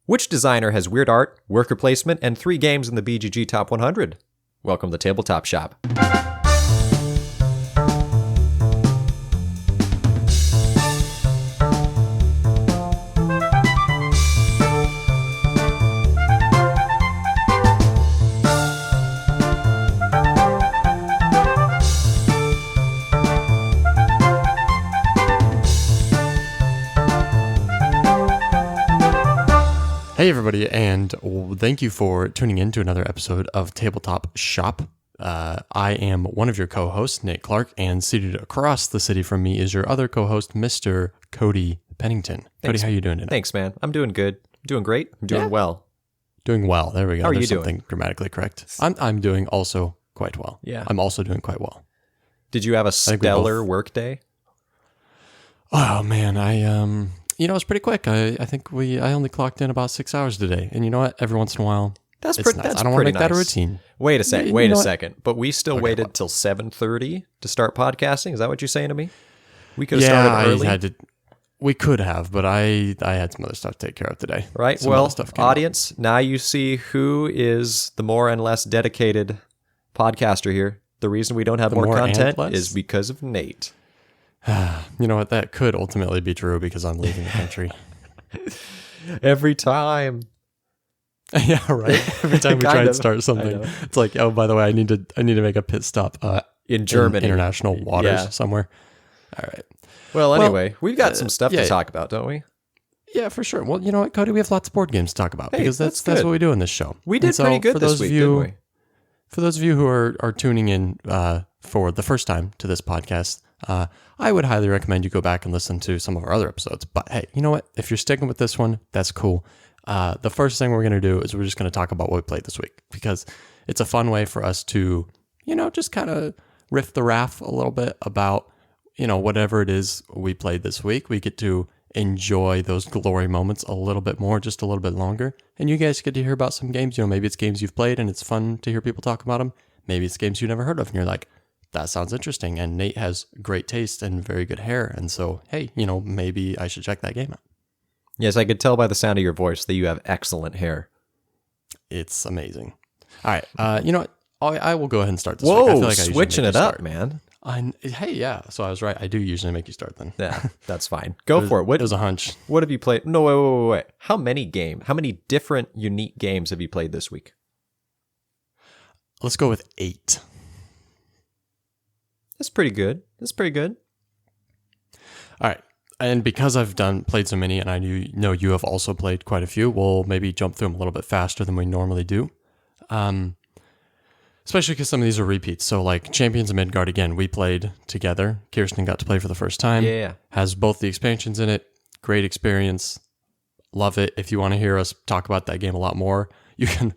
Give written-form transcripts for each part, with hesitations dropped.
Which designer has weird art, worker placement, and 3 games in the BGG Top 100? Welcome to Tabletop Shop. Hey everybody, and thank you for tuning in to another episode of Tabletop Shop. I am one of your co-hosts, Nate Clark, and seated across the city from me is your other co-host, Mr. Cody Pennington. Thanks. Cody, how are you doing today? Thanks, man. I'm doing good. I'm doing great. I'm doing well. Doing well. There we go. How are There's you something doing? grammatically correct. I'm doing also quite well. Yeah. I'm also doing quite well. Did you have a think we stellar both- work day? Oh man, it was pretty quick. I think I only clocked in about 6 hours today, and you know what? Every once in a while, That's it's pretty. nice. That's I don't want to pretty make that a nice. routine. Wait a You Wait know a what? second. But we still Okay, waited what? till 7:30 to start podcasting. Is that what you're saying to me? We could have Yeah, started early, I had to. We could have, but I had some other stuff to take care of today. right? Some Well, other stuff came up. audience, now you see who is the more and less dedicated podcaster here. The reason we don't have The more more and content less? is because of Nate. You know what? That could ultimately be true because I'm leaving the country. Every time. Yeah, right. Every time we try Kind and of. start I something, know. it's like, oh, by the way, I need to make a pit stop In Germany. international waters Yeah. somewhere. All right. Well, anyway, we've got some stuff yeah. to talk about, don't we? Yeah, for sure. Well, you know what, Cody? We have lots of board games to talk about Hey, because that's that's good. what we do in this show. We And did so pretty good for this those week, of you, didn't we? For those of you who are tuning in for the first time to this podcast, I would highly recommend you go back and listen to some of our other episodes. But hey, you know what? If you're sticking with this one, that's cool. The first thing we're going to do is we're just going to talk about what we played this week because it's a fun way for us to, just kind of riff the raff a little bit about, whatever it is we played this week. We get to enjoy those glory moments a little bit more, just a little bit longer. And you guys get to hear about some games. Maybe it's games you've played and it's fun to hear people talk about them. Maybe it's games you've never heard of and you're like, that sounds interesting. And Nate has great taste and very good hair. And so, hey, maybe I should check that game out. Yes, I could tell by the sound of your voice that you have excellent hair. It's amazing. All right. You know what? I will go ahead and start this week. I Whoa, feel like I usually switching make it you up, start. man. Hey, yeah. So I was right. I do usually make you start then. Yeah, that's fine. Go for it. It was a hunch. What have you played? No, wait. How many different unique games have you played this week? Let's go with 8. That's pretty good. All right. And because I've played so many, and I know you have also played quite a few, we'll maybe jump through them a little bit faster than we normally do. Especially because some of these are repeats. So like Champions of Midgard, again, we played together. Kirsten got to play for the first time. Yeah. Has both the expansions in it. Great experience. Love it. If you want to hear us talk about that game a lot more, you can.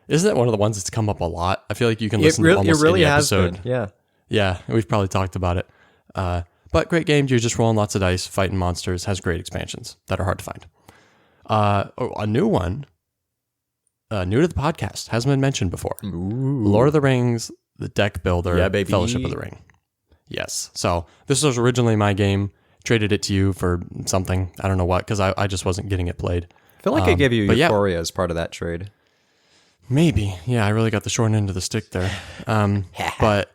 Isn't that one of the ones that's come up a lot? I feel like you can listen to almost any episode. Yeah. Yeah, we've probably talked about it. But great game. You're just rolling lots of dice, fighting monsters. Has great expansions that are hard to find. A new one, new to the podcast, hasn't been mentioned before. Ooh. Lord of the Rings, the deck builder, Yeah, baby. Fellowship of the Ring. Yes. So this was originally my game. Traded it to you for something. I don't know what, because I just wasn't getting it played. I feel like I gave you but yeah. Euphoria as part of that trade. Maybe. Yeah, I really got the short end of the stick there. But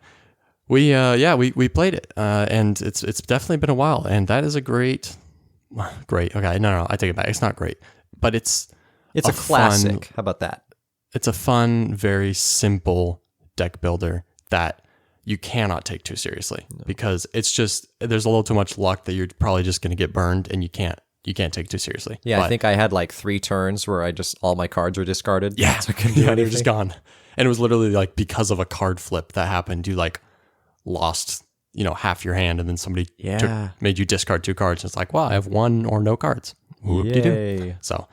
we played it, and it's definitely been a while, and that is a great. Okay, no, I take it back. It's not great, but it's It's a classic. How about that? It's a fun, very simple deck builder that you cannot take too seriously because it's just there's a little too much luck that you're probably just going to get burned, and you can't take too seriously. Yeah, But I think I had like 3 turns where all my cards were discarded. Yeah, So I couldn't do they're anything. just gone. And it was literally like because of a card flip that happened, you like lost, half your hand, and then somebody made you discard 2 cards. And it's like, wow, I have 1 or no cards. Whoop-de-doo. Yay. So,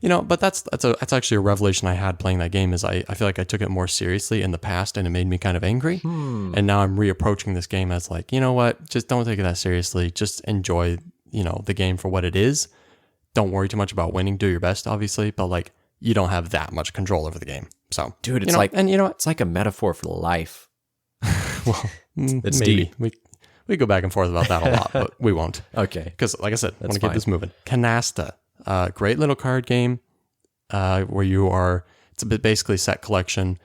but that's actually a revelation I had playing that game is I feel like I took it more seriously in the past and it made me kind of angry. And now I'm reapproaching this game as like, you know what, just don't take it that seriously. Just enjoy, the game for what it is. Don't worry too much about winning. Do your best, obviously, but like you don't have that much control over the game. So, Dude, it's it's like a metaphor for life. Well, It's maybe deep. we go back and forth about that a lot, but we won't Okay. because, like I said, I want to fine. keep this moving. Canasta, great little card game, where it's a bit basically set collection,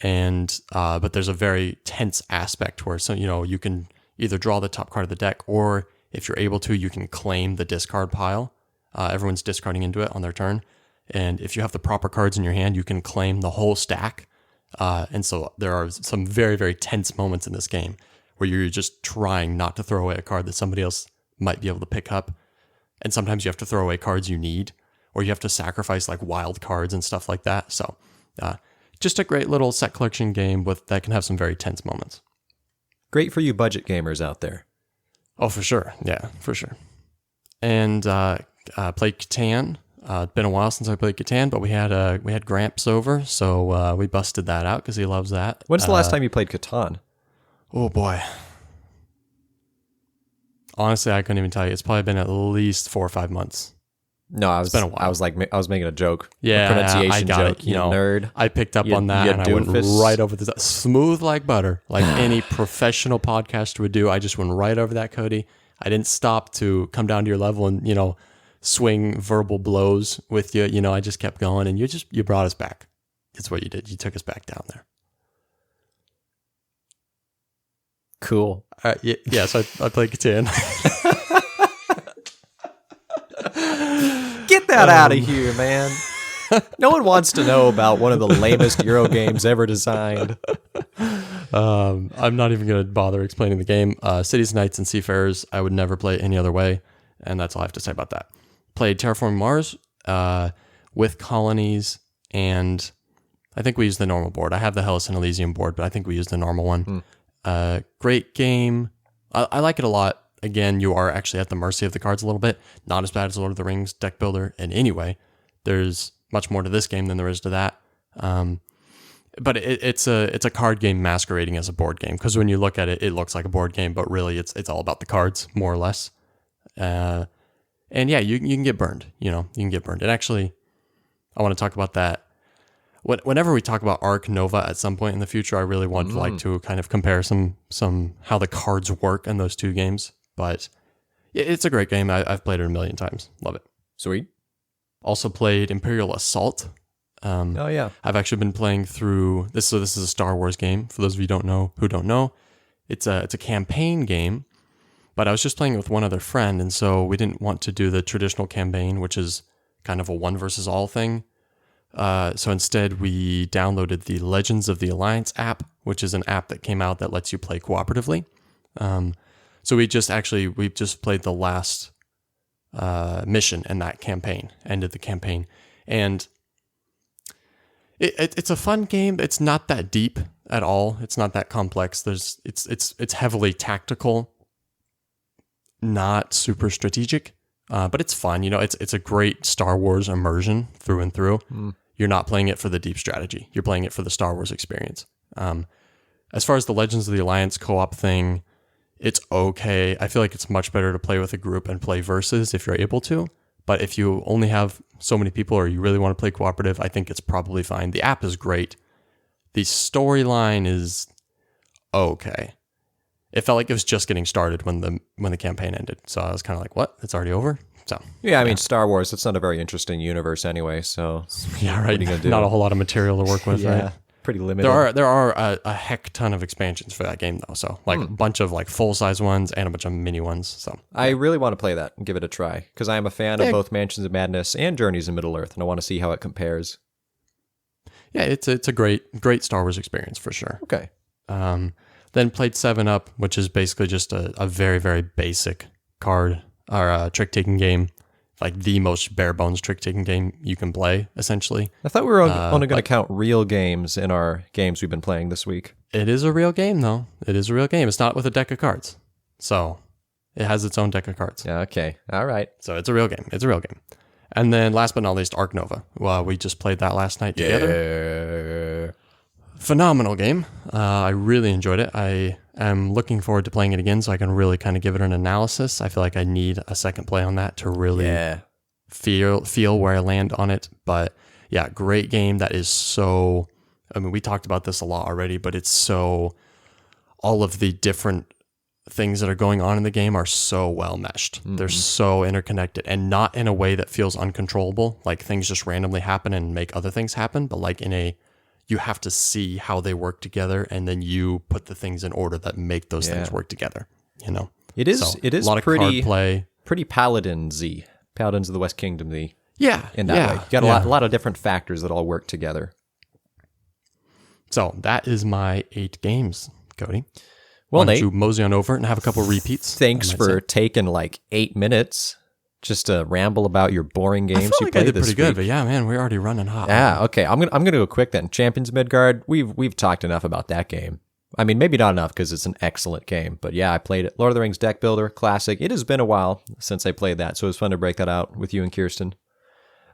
and but there's a very tense aspect where you can either draw the top card of the deck, or if you're able to, you can claim the discard pile. Everyone's discarding into it on their turn, and if you have the proper cards in your hand, you can claim the whole stack. And so there are some very, very tense moments in this game where you're just trying not to throw away a card that somebody else might be able to pick up. And sometimes you have to throw away cards you need, or you have to sacrifice like wild cards and stuff like that. So just a great little set collection game that can have some very tense moments. Great for you budget gamers out there. Oh, for sure. Yeah, for sure. And played Catan. It's been a while since I played Catan, but we had Gramps over, so we busted that out because he loves that. When's the last time you played Catan? Oh boy. Honestly, I couldn't even tell you. It's probably been at least 4 or 5 months. No, it's been a while. I was making a joke. Yeah, a pronunciation I got joke. it. You nerd. I picked up on that, and I went right over the smooth like butter, like any professional podcaster would do. I just went right over that, Cody. I didn't stop to come down to your level and swing verbal blows with you. I just kept going, and you brought us back. That's what you did. You took us back down there. Cool. Yeah, so I played Catan. Get that out of here, man. No one wants to know about one of the lamest Euro games ever designed. I'm not even going to bother explaining the game. Cities, Knights, and Seafarers, I would never play any other way, and that's all I have to say about that. Played Terraforming Mars with colonies, and I think we used the normal board. I have the Hellas and Elysium board, but I think we used the normal one. Great game. I like it a lot. Again, you are actually at the mercy of the cards a little bit. Not as bad as Lord of the Rings deck builder in any way. There's much more to this game than there is to that. But it's a card game masquerading as a board game, because when you look at it, it looks like a board game, but really it's all about the cards, more or less. And yeah, you can get burned. You can get burned. And actually, I want to talk about that. Whenever we talk about Arc Nova at some point in the future, I really would like to kind of compare some how the cards work in those two games. But it's a great game. I've played it a million times. Love it. Sweet. Also played Imperial Assault. Oh yeah. I've actually been playing through this. So this is a Star Wars game. For those of you who don't know, it's a campaign game. But I was just playing it with one other friend, and so we didn't want to do the traditional campaign, which is kind of a one versus all thing. So instead, we downloaded the Legends of the Alliance app, which is an app that came out that lets you play cooperatively. So we just played the last mission in that campaign, ended the campaign, and it's a fun game. It's not that deep at all. It's not that complex. It's heavily tactical, not super strategic, but it's fun. It's a great Star Wars immersion through and through. You're not playing it for the deep strategy. You're playing it for the Star Wars experience. As far as the Legends of the Alliance co-op thing, it's okay. I feel like it's much better to play with a group and play versus if you're able to. But if you only have so many people or you really want to play cooperative, I think it's probably fine. The app is great. The storyline is okay. It felt like it was just getting started when the campaign ended. So I was kind of like, what? It's already over? So yeah, I mean, Star Wars, it's not a very interesting universe anyway, so yeah, right. What are you gonna do? Not a whole lot of material to work with, yeah, right? Pretty limited. There are a heck ton of expansions for that game though. So like a bunch of like full-size ones and a bunch of mini ones. So I really want to play that and give it a try, because I am a fan of both Mansions of Madness and Journeys in Middle-earth, and I want to see how it compares. Yeah, it's a great Star Wars experience for sure. Okay. Then played 7-Up, which is basically just a very, very basic card or trick-taking game. Like the most bare bones trick-taking game you can play, essentially. I thought we were only going to count real games in our games we've been playing this week. It is a real game, though. It is a real game. It's not with a deck of cards. So it has its own deck of cards. Yeah, okay. All right. So it's a real game. It's a real game. And then last but not least, Arc Nova. Well, we just played that last night together. Yeah. Phenomenal game. I really enjoyed it. I am looking forward to playing it again so I can really kind of give it an analysis. I feel like I need a second play on that to really feel where I land on it. But yeah, great game that is so... I mean, we talked about this a lot already, but it's so... All of the different things that are going on in the game are so well meshed. They're so interconnected, and not in a way that feels uncontrollable, like things just randomly happen and make other things happen, but like you have to see how they work together, and then you put the things in order that make those things work together. It is a lot of card play. Pretty Paladins-y. Paladins of the West Kingdom-y. Yeah. In that way. You got a lot of different factors that all work together. So that is my 8 games, Cody. Well, Why don't Nate, you mosey on over and have a couple repeats? Thanks for taking like 8 minutes just to ramble about your boring games I feel you like played I did this pretty week. good, but yeah, man, we're already running hot. Yeah, okay. I'm gonna go quick then. Champions Midgard. We've talked enough about that game. I mean, maybe not enough because it's an excellent game. But yeah, I played it. Lord of the Rings deck builder, classic. It has been a while since I played that, so it was fun to break that out with you and Kirsten.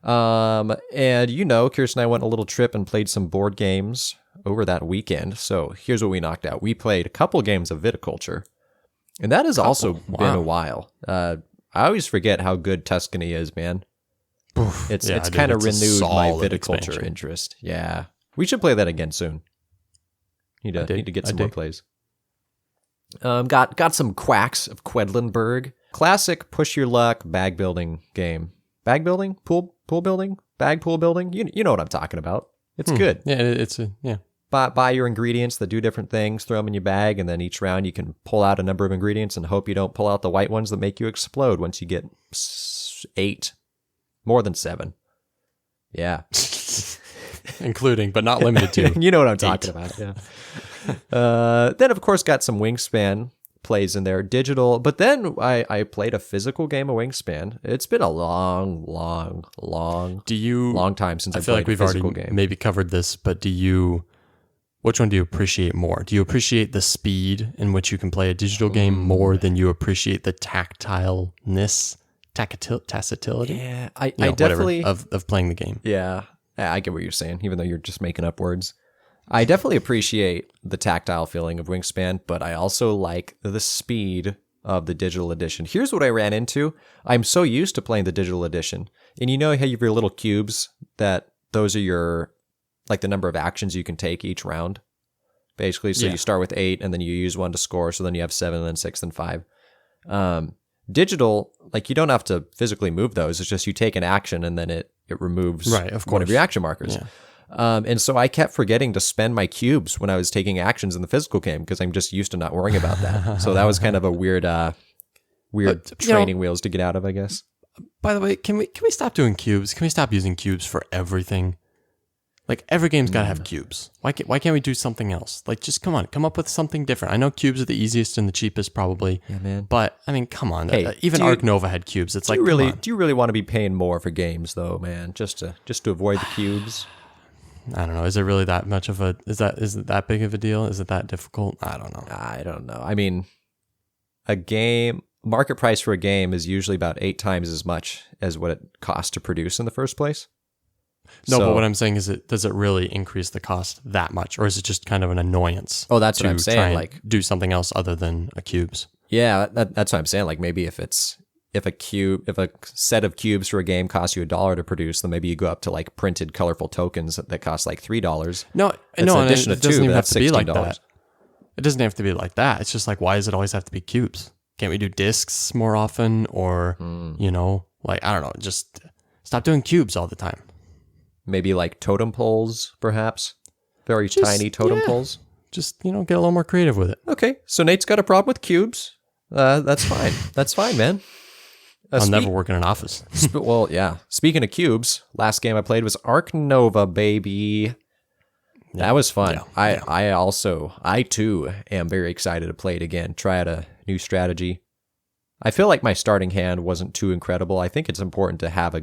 And Kirsten and I went on a little trip and played some board games over that weekend. So here's what we knocked out. We played a couple games of Viticulture, and that has also been a while. I always forget how good Tuscany is, man. It's kind of renewed my Viticulture interest. Yeah, we should play that again soon. Need to get some more plays. Got some Quacks of Quedlinburg. Classic push your luck bag building game. Bag building? Pool building? Bag pool building? You know what I'm talking about. It's good. Yeah, Buy your ingredients that do different things, throw them in your bag, and then each round you can pull out a number of ingredients and hope you don't pull out the white ones that make you explode once you get 8. More than 7. Yeah. Including, but not limited to. You know what I'm talking about, yeah. Then, of course, got some Wingspan plays in there, digital. But then I played a physical game of Wingspan. It's been a long time since I feel played like we've a physical already game. maybe covered this, but which one do you appreciate more? Do you appreciate the speed in which you can play a digital game more than you appreciate the tactileness, tactility? Yeah, I definitely... of playing the game. Yeah, I get what you're saying, even though you're just making up words. I definitely appreciate the tactile feeling of Wingspan, but I also like the speed of the digital edition. Here's what I ran into. I'm so used to playing the digital edition. And you know how you have your little cubes that those are your, like the number of actions you can take each round? Basically, so you start with 8 and then you use 1 to score. So then you have 7 and then 6 and 5. Digital, like you don't have to physically move those. It's just you take an action and then it removes one of your action markers. Yeah. And so I kept forgetting to spend my cubes when I was taking actions in the physical game because I'm just used to not worrying about that. So that was kind of a weird training wheels to get out of, I guess. By the way, can we stop doing cubes? Can we stop using cubes for everything? Like every game's got to have cubes. Why can't we do something else? Like just come up with something different. I know cubes are the easiest and the cheapest probably. Yeah, man. But I mean, come on. Hey, even Arc Nova had cubes. It's do you really want to be paying more for games though, man? Just to avoid the cubes? I don't know. Is it really that much of a? Is it that big of a deal? Is it that difficult? I don't know. I mean, a game market price for a game is usually about 8 times as much as what it costs to produce in the first place. No, but what I'm saying is, does it really increase the cost that much, or is it just kind of an annoyance? Oh, that's what I'm saying. Like, do something else other than a cubes. Yeah, that's what I'm saying. Like maybe if a set of cubes for a game costs you $1 to produce, then maybe you go up to like printed colorful tokens that cost like $3. No, it doesn't even have to be like that. It doesn't have to be like that. It's just like, why does it always have to be cubes? Can't we do discs more often? Or, like, I don't know, just stop doing cubes all the time. Maybe like totem poles, perhaps. Very tiny totem poles. Just, get a little more creative with it. Okay, so Nate's got a problem with cubes. That's fine. That's fine, man. I'll never work in an office. Well, yeah. Speaking of cubes, last game I played was Arc Nova, baby. That was fun. Yeah. I too am very excited to play it again. Try out a new strategy. I feel like my starting hand wasn't too incredible. I think it's important to have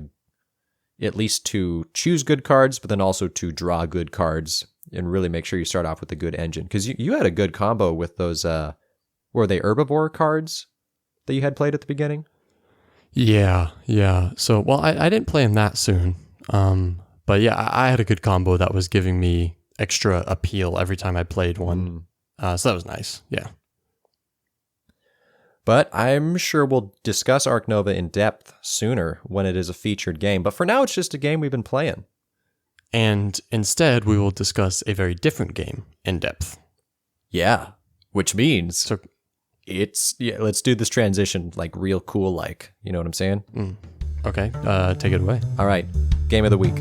at least to choose good cards, but then also to draw good cards and really make sure you start off with a good engine. Because you had a good combo with those, were they herbivore cards that you had played at the beginning? Yeah. So, well, I didn't play them that soon. But yeah, I had a good combo that was giving me extra appeal every time I played one. So that was nice. Yeah. But I'm sure we'll discuss Arc Nova in depth sooner when it is a featured game. But for now, it's just a game we've been playing. And instead, we will discuss a very different game in depth. Yeah, which means... let's do this transition like real cool, like, you know what I'm saying? Okay, take it away. All right, game of the week.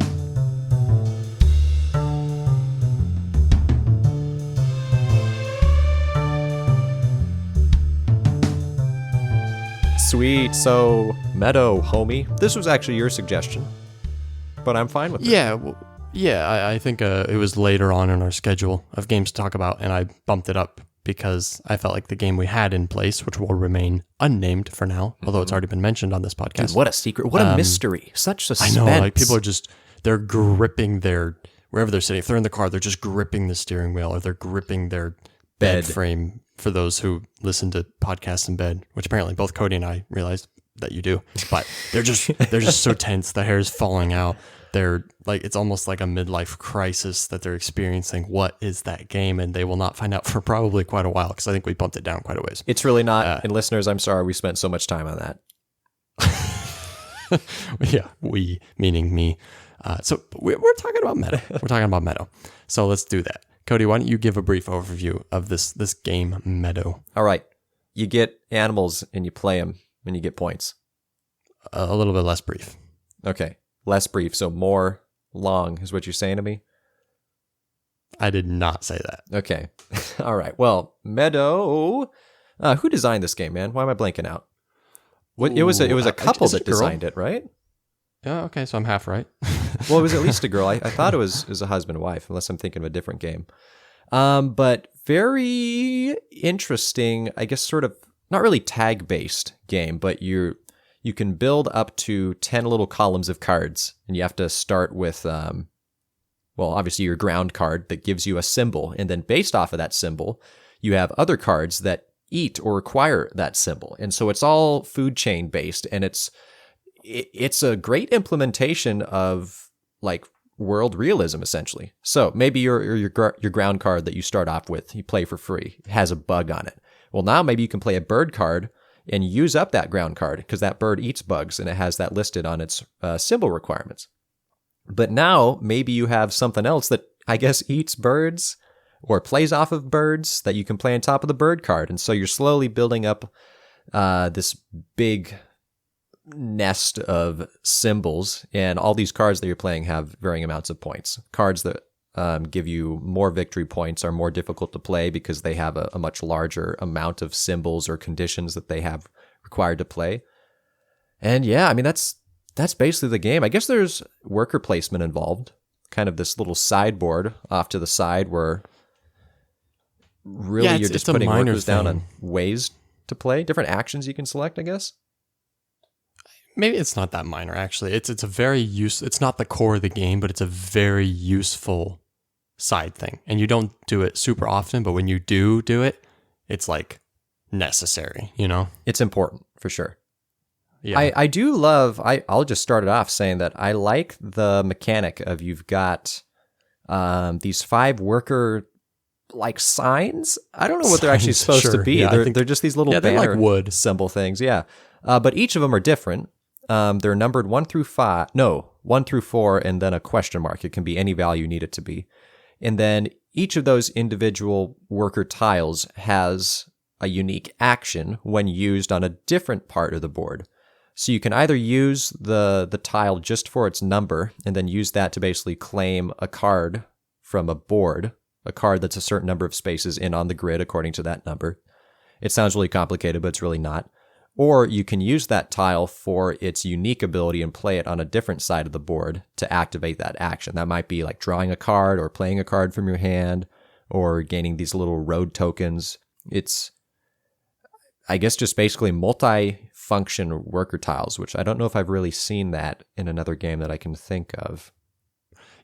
Sweet. So, Meadow, homie, this was actually your suggestion, but I'm fine with it. Yeah, I think it was later on in our schedule of games to talk about, and I bumped it up because I felt like the game we had in place, which will remain unnamed for now, although it's already been mentioned on this podcast. Dude, what a secret. What a mystery. Such suspense. I know, like people are they're gripping wherever they're sitting. If they're in the car, they're just gripping the steering wheel, or they're gripping their bed frame, for those who listen to podcasts in bed, which apparently both Cody and I realized that you do. But they're just so tense. The hair is falling out. They're like, it's almost like a midlife crisis that they're experiencing. What is that game? And they will not find out for probably quite a while, because I think we bumped it down quite a ways. It's really not. And listeners, I'm sorry we spent so much time on that. Yeah, we, meaning me. So we're talking about Meadow. We're talking about Meadow. So let's do that. Cody, why don't you give a brief overview of this game, Meadow? All right. You get animals and you play them and you get points. A little bit less brief. Okay. Less brief, so more long is what you're saying to me? I did not say that. Okay. All right. Well, Meadow. Who designed this game, man? Why am I blanking out? It was a couple that designed it, right? Yeah, okay, so I'm half right. Well, it was at least a girl. I thought it was a husband and wife, unless I'm thinking of a different game. But very interesting, I guess, sort of, not really tag-based game, but you can build up to 10 little columns of cards, and you have to start with, obviously your ground card that gives you a symbol, and then based off of that symbol, you have other cards that eat or require that symbol. And so it's all food chain based, and it's a great implementation of like world realism, essentially. So maybe your ground card that you start off with, you play for free, has a bug on it. Well, now maybe you can play a bird card and use up that ground card, because that bird eats bugs and it has that listed on its symbol requirements. But now maybe you have something else that I guess eats birds or plays off of birds that you can play on top of the bird card. And so you're slowly building up this big nest of symbols, and all these cards that you're playing have varying amounts of points. Cards that give you more victory points are more difficult to play because they have a much larger amount of symbols or conditions that they have required to play. And yeah, I mean, that's basically the game. I guess there's worker placement involved, kind of this little sideboard off to the side where really you're just putting workers down on ways to play, different actions you can select, I guess. Maybe it's not that minor, actually. It's a very it's not the core of the game, but it's a very useful side thing. And you don't do it super often, but when you do it, it's like necessary, you know? It's important, for sure. Yeah. I do love, I'll just start it off saying that I like the mechanic of you've got these 5 worker like signs. I don't know what they're actually supposed to be. Yeah, they're just these little banner like wood symbol things. Yeah. But each of them are different. They're numbered 1 through 4, and then a question mark. It can be any value you need it to be. And then each of those individual worker tiles has a unique action when used on a different part of the board. So you can either use the tile just for its number, and then use that to basically claim a card from a board, a card that's a certain number of spaces in on the grid according to that number. It sounds really complicated, but it's really not. Or you can use that tile for its unique ability and play it on a different side of the board to activate that action. That might be like drawing a card or playing a card from your hand or gaining these little road tokens. It's, I guess, just basically multi-function worker tiles, which I don't know if I've really seen that in another game that I can think of.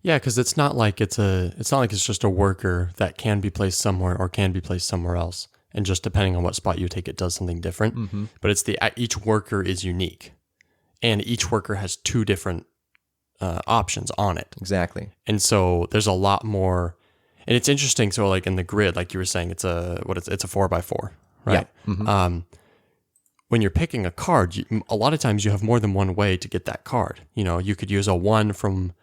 Yeah, because it's not like it's just a worker that can be placed somewhere or can be placed somewhere else. And just depending on what spot you take, it does something different. Mm-hmm. But it's each worker is unique, and each worker has 2 different options on it. Exactly. And so there's a lot more, and it's interesting. So like in the grid, like you were saying, it's a 4x4, right? Yeah. Mm-hmm. When you're picking a card, a lot of times you have more than one way to get that card. You know, you could use a 1 from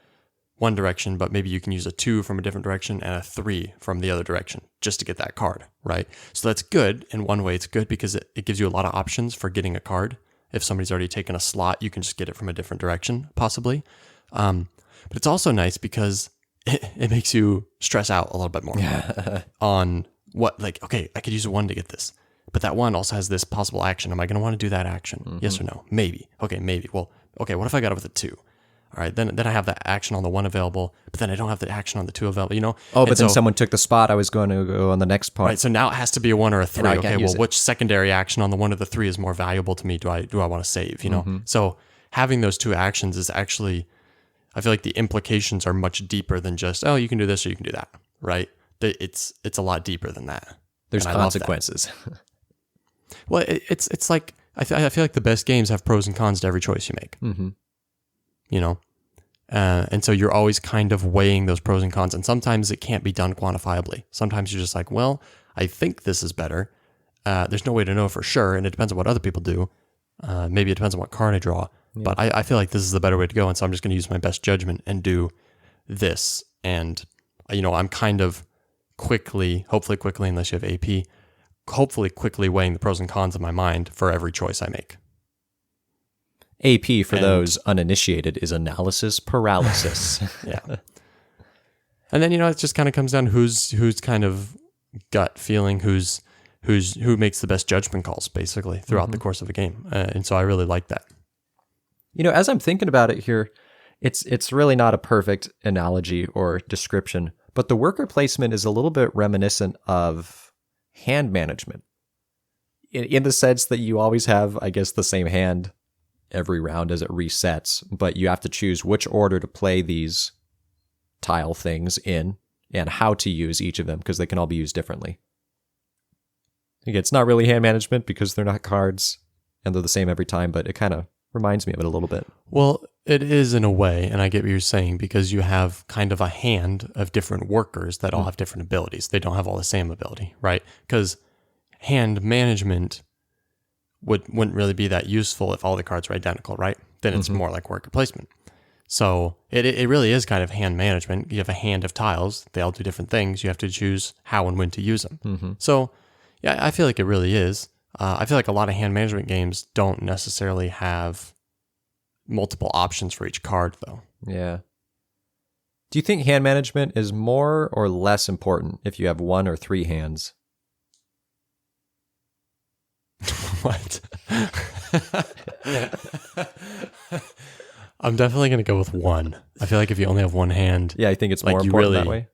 one direction, but maybe you can use a 2 from a different direction and a 3 from the other direction just to get that card, right? So that's good. In one way, it's good because it gives you a lot of options for getting a card. If somebody's already taken a slot, you can just get it from a different direction, possibly. But it's also nice because it makes you stress out a little bit more on what, like, okay, I could use a 1 to get this, but that 1 also has this possible action. Am I going to want to do that action? Yes or no? Maybe. Okay, maybe. Well, okay, what if I got it with a 2? All right, then I have that action on the 1 available, but then I don't have the action on the 2 available, you know? Oh, but then someone took the spot I was going to go on the next part. Right, so now it has to be a 1 or a 3. Okay, well, which secondary action on the 1 or the 3 is more valuable to me? Do I want to save, you know? So having those 2 actions is actually, I feel like the implications are much deeper than just, oh, you can do this or you can do that, right? It's a lot deeper than that. There's consequences. Well, it's like, I feel like the best games have pros and cons to every choice you make. You know? And so you're always kind of weighing those pros and cons. And sometimes it can't be done quantifiably. Sometimes you're just like, well, I think this is better. There's no way to know for sure. And it depends on what other people do. Maybe it depends on what card I draw. Yeah. But I feel like this is the better way to go. And so I'm just going to use my best judgment and do this. And, you know, I'm kind of hopefully quickly, unless you have AP, hopefully quickly weighing the pros and cons in my mind for every choice I make. AP, for those uninitiated, is analysis paralysis. Yeah. And then, you know, it just kind of comes down to who's kind of gut feeling, who makes the best judgment calls, basically, throughout the course of a game. And so I really like that. You know, as I'm thinking about it here, it's really not a perfect analogy or description, but the worker placement is a little bit reminiscent of hand management, in the sense that you always have, I guess, the same hand every round as it resets, but you have to choose which order to play these tile things in and how to use each of them, because they can all be used differently. Again, it's not really hand management because they're not cards and they're the same every time, but it kind of reminds me of it a little bit. Well, it is in a way, and I get what you're saying, because you have kind of a hand of different workers that all have different abilities. They don't have all the same ability, right? Because hand management wouldn't really be that useful if all the cards are identical, right? Then it's more like worker placement. So it really is kind of hand management. You have a hand of tiles. They all do different things. You have to choose how and when to use them. So yeah, I feel like it really is. I feel like a lot of hand management games don't necessarily have multiple options for each card, though. Yeah. Do you think hand management is more or less important if you have 1 or 3 hands? What? I'm definitely going to go with 1. I feel like if you only have 1 hand... Yeah, I think it's more important that way.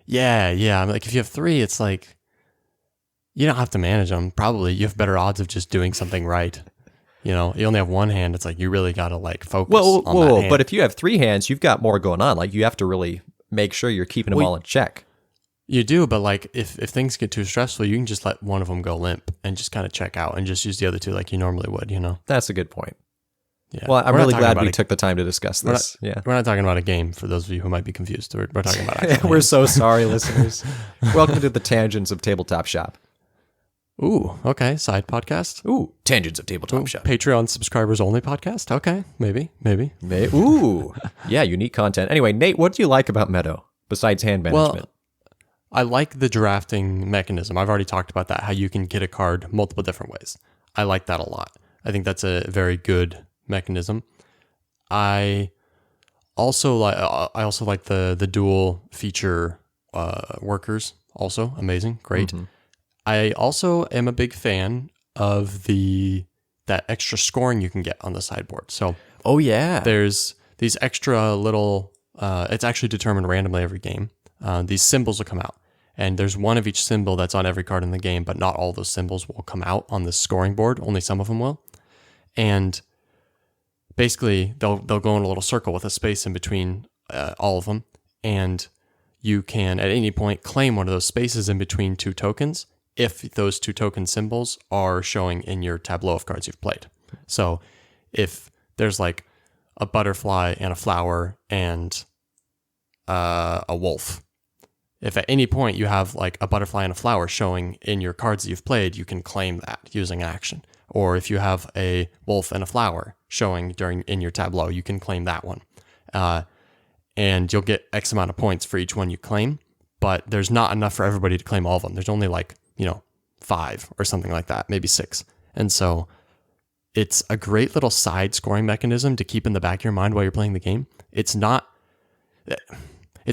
Yeah. I'm like, if you have 3, it's like, you don't have to manage them. Probably you have better odds of just doing something right. You know, you only have 1 hand. It's like, you really got to like focus on that hand. But if you have 3 hands, you've got more going on. Like, you have to really make sure you're keeping them all in check. You do, but like if things get too stressful, you can just let one of them go limp and just kind of check out and just use the other 2 like you normally would, you know? That's a good point. Yeah. Well, I'm really glad we took the time to discuss this. We're not talking about a game, for those of you who might be confused. We're talking about actual We're so sorry, listeners. Welcome to the Tangents of Tabletop Shop. Ooh, okay. Side podcast. Ooh, Tangents of Tabletop Shop. Patreon subscribers only podcast. Okay, maybe. Ooh, yeah, unique content. Anyway, Nate, what do you like about Meadow besides hand management? Well, I like the drafting mechanism. I've already talked about that, how you can get a card multiple different ways. I like that a lot. I think that's a very good mechanism. I also like the dual feature workers. Also amazing, great. I also am a big fan of that extra scoring you can get on the sideboard. So, there's these extra little. It's actually determined randomly every game. These symbols will come out, and there's one of each symbol that's on every card in the game, but not all those symbols will come out on the scoring board. Only some of them will, and basically they'll go in a little circle with a space in between all of them, and you can at any point claim one of those spaces in between 2 tokens if those 2 token symbols are showing in your tableau of cards you've played. So if there's like a butterfly and a flower and a wolf, if at any point you have like a butterfly and a flower showing in your cards that you've played, you can claim that using action. Or if you have a wolf and a flower showing in your tableau, you can claim that one. and you'll get X amount of points for each one you claim, but there's not enough for everybody to claim all of them. There's only 5 or something like that, maybe 6. And so it's a great little side scoring mechanism to keep in the back of your mind while you're playing the game. It's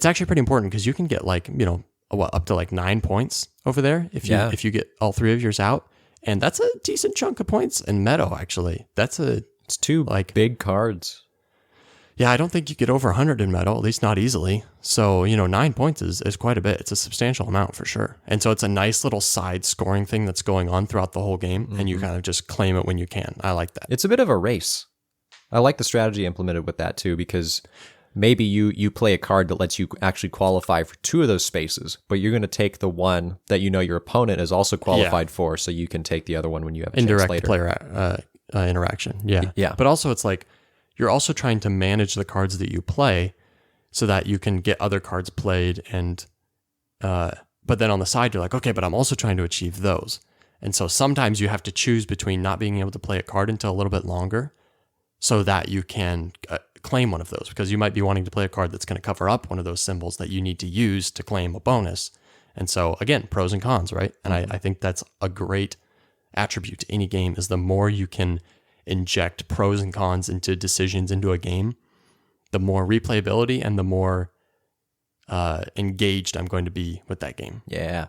actually pretty important because you can get up to 9 points over there if you get all 3 of yours out. And that's a decent chunk of points in Meadow, actually. It's 2 big cards. Yeah, I don't think you get over 100 in Meadow, at least not easily. So, 9 points is quite a bit. It's a substantial amount for sure. And so it's a nice little side scoring thing that's going on throughout the whole game, and you kind of just claim it when you can. I like that. It's a bit of a race. I like the strategy implemented with that too, because maybe you play a card that lets you actually qualify for 2 of those spaces, but you're going to take the one that your opponent is also qualified for, so you can take the other one when you have a chance later. Indirect player interaction. Yeah. Yeah. But also it's you're also trying to manage the cards that you play so that you can get other cards played. And, but then on the side, you're like, okay, but I'm also trying to achieve those. And so sometimes you have to choose between not being able to play a card until a little bit longer so that you can claim one of those, because you might be wanting to play a card that's going to cover up one of those symbols that you need to use to claim a bonus. And so again, pros and cons, right? And I think that's a great attribute to any game, is the more you can inject pros and cons into decisions into a game, the more replayability and the more engaged I'm going to be with that game. Yeah.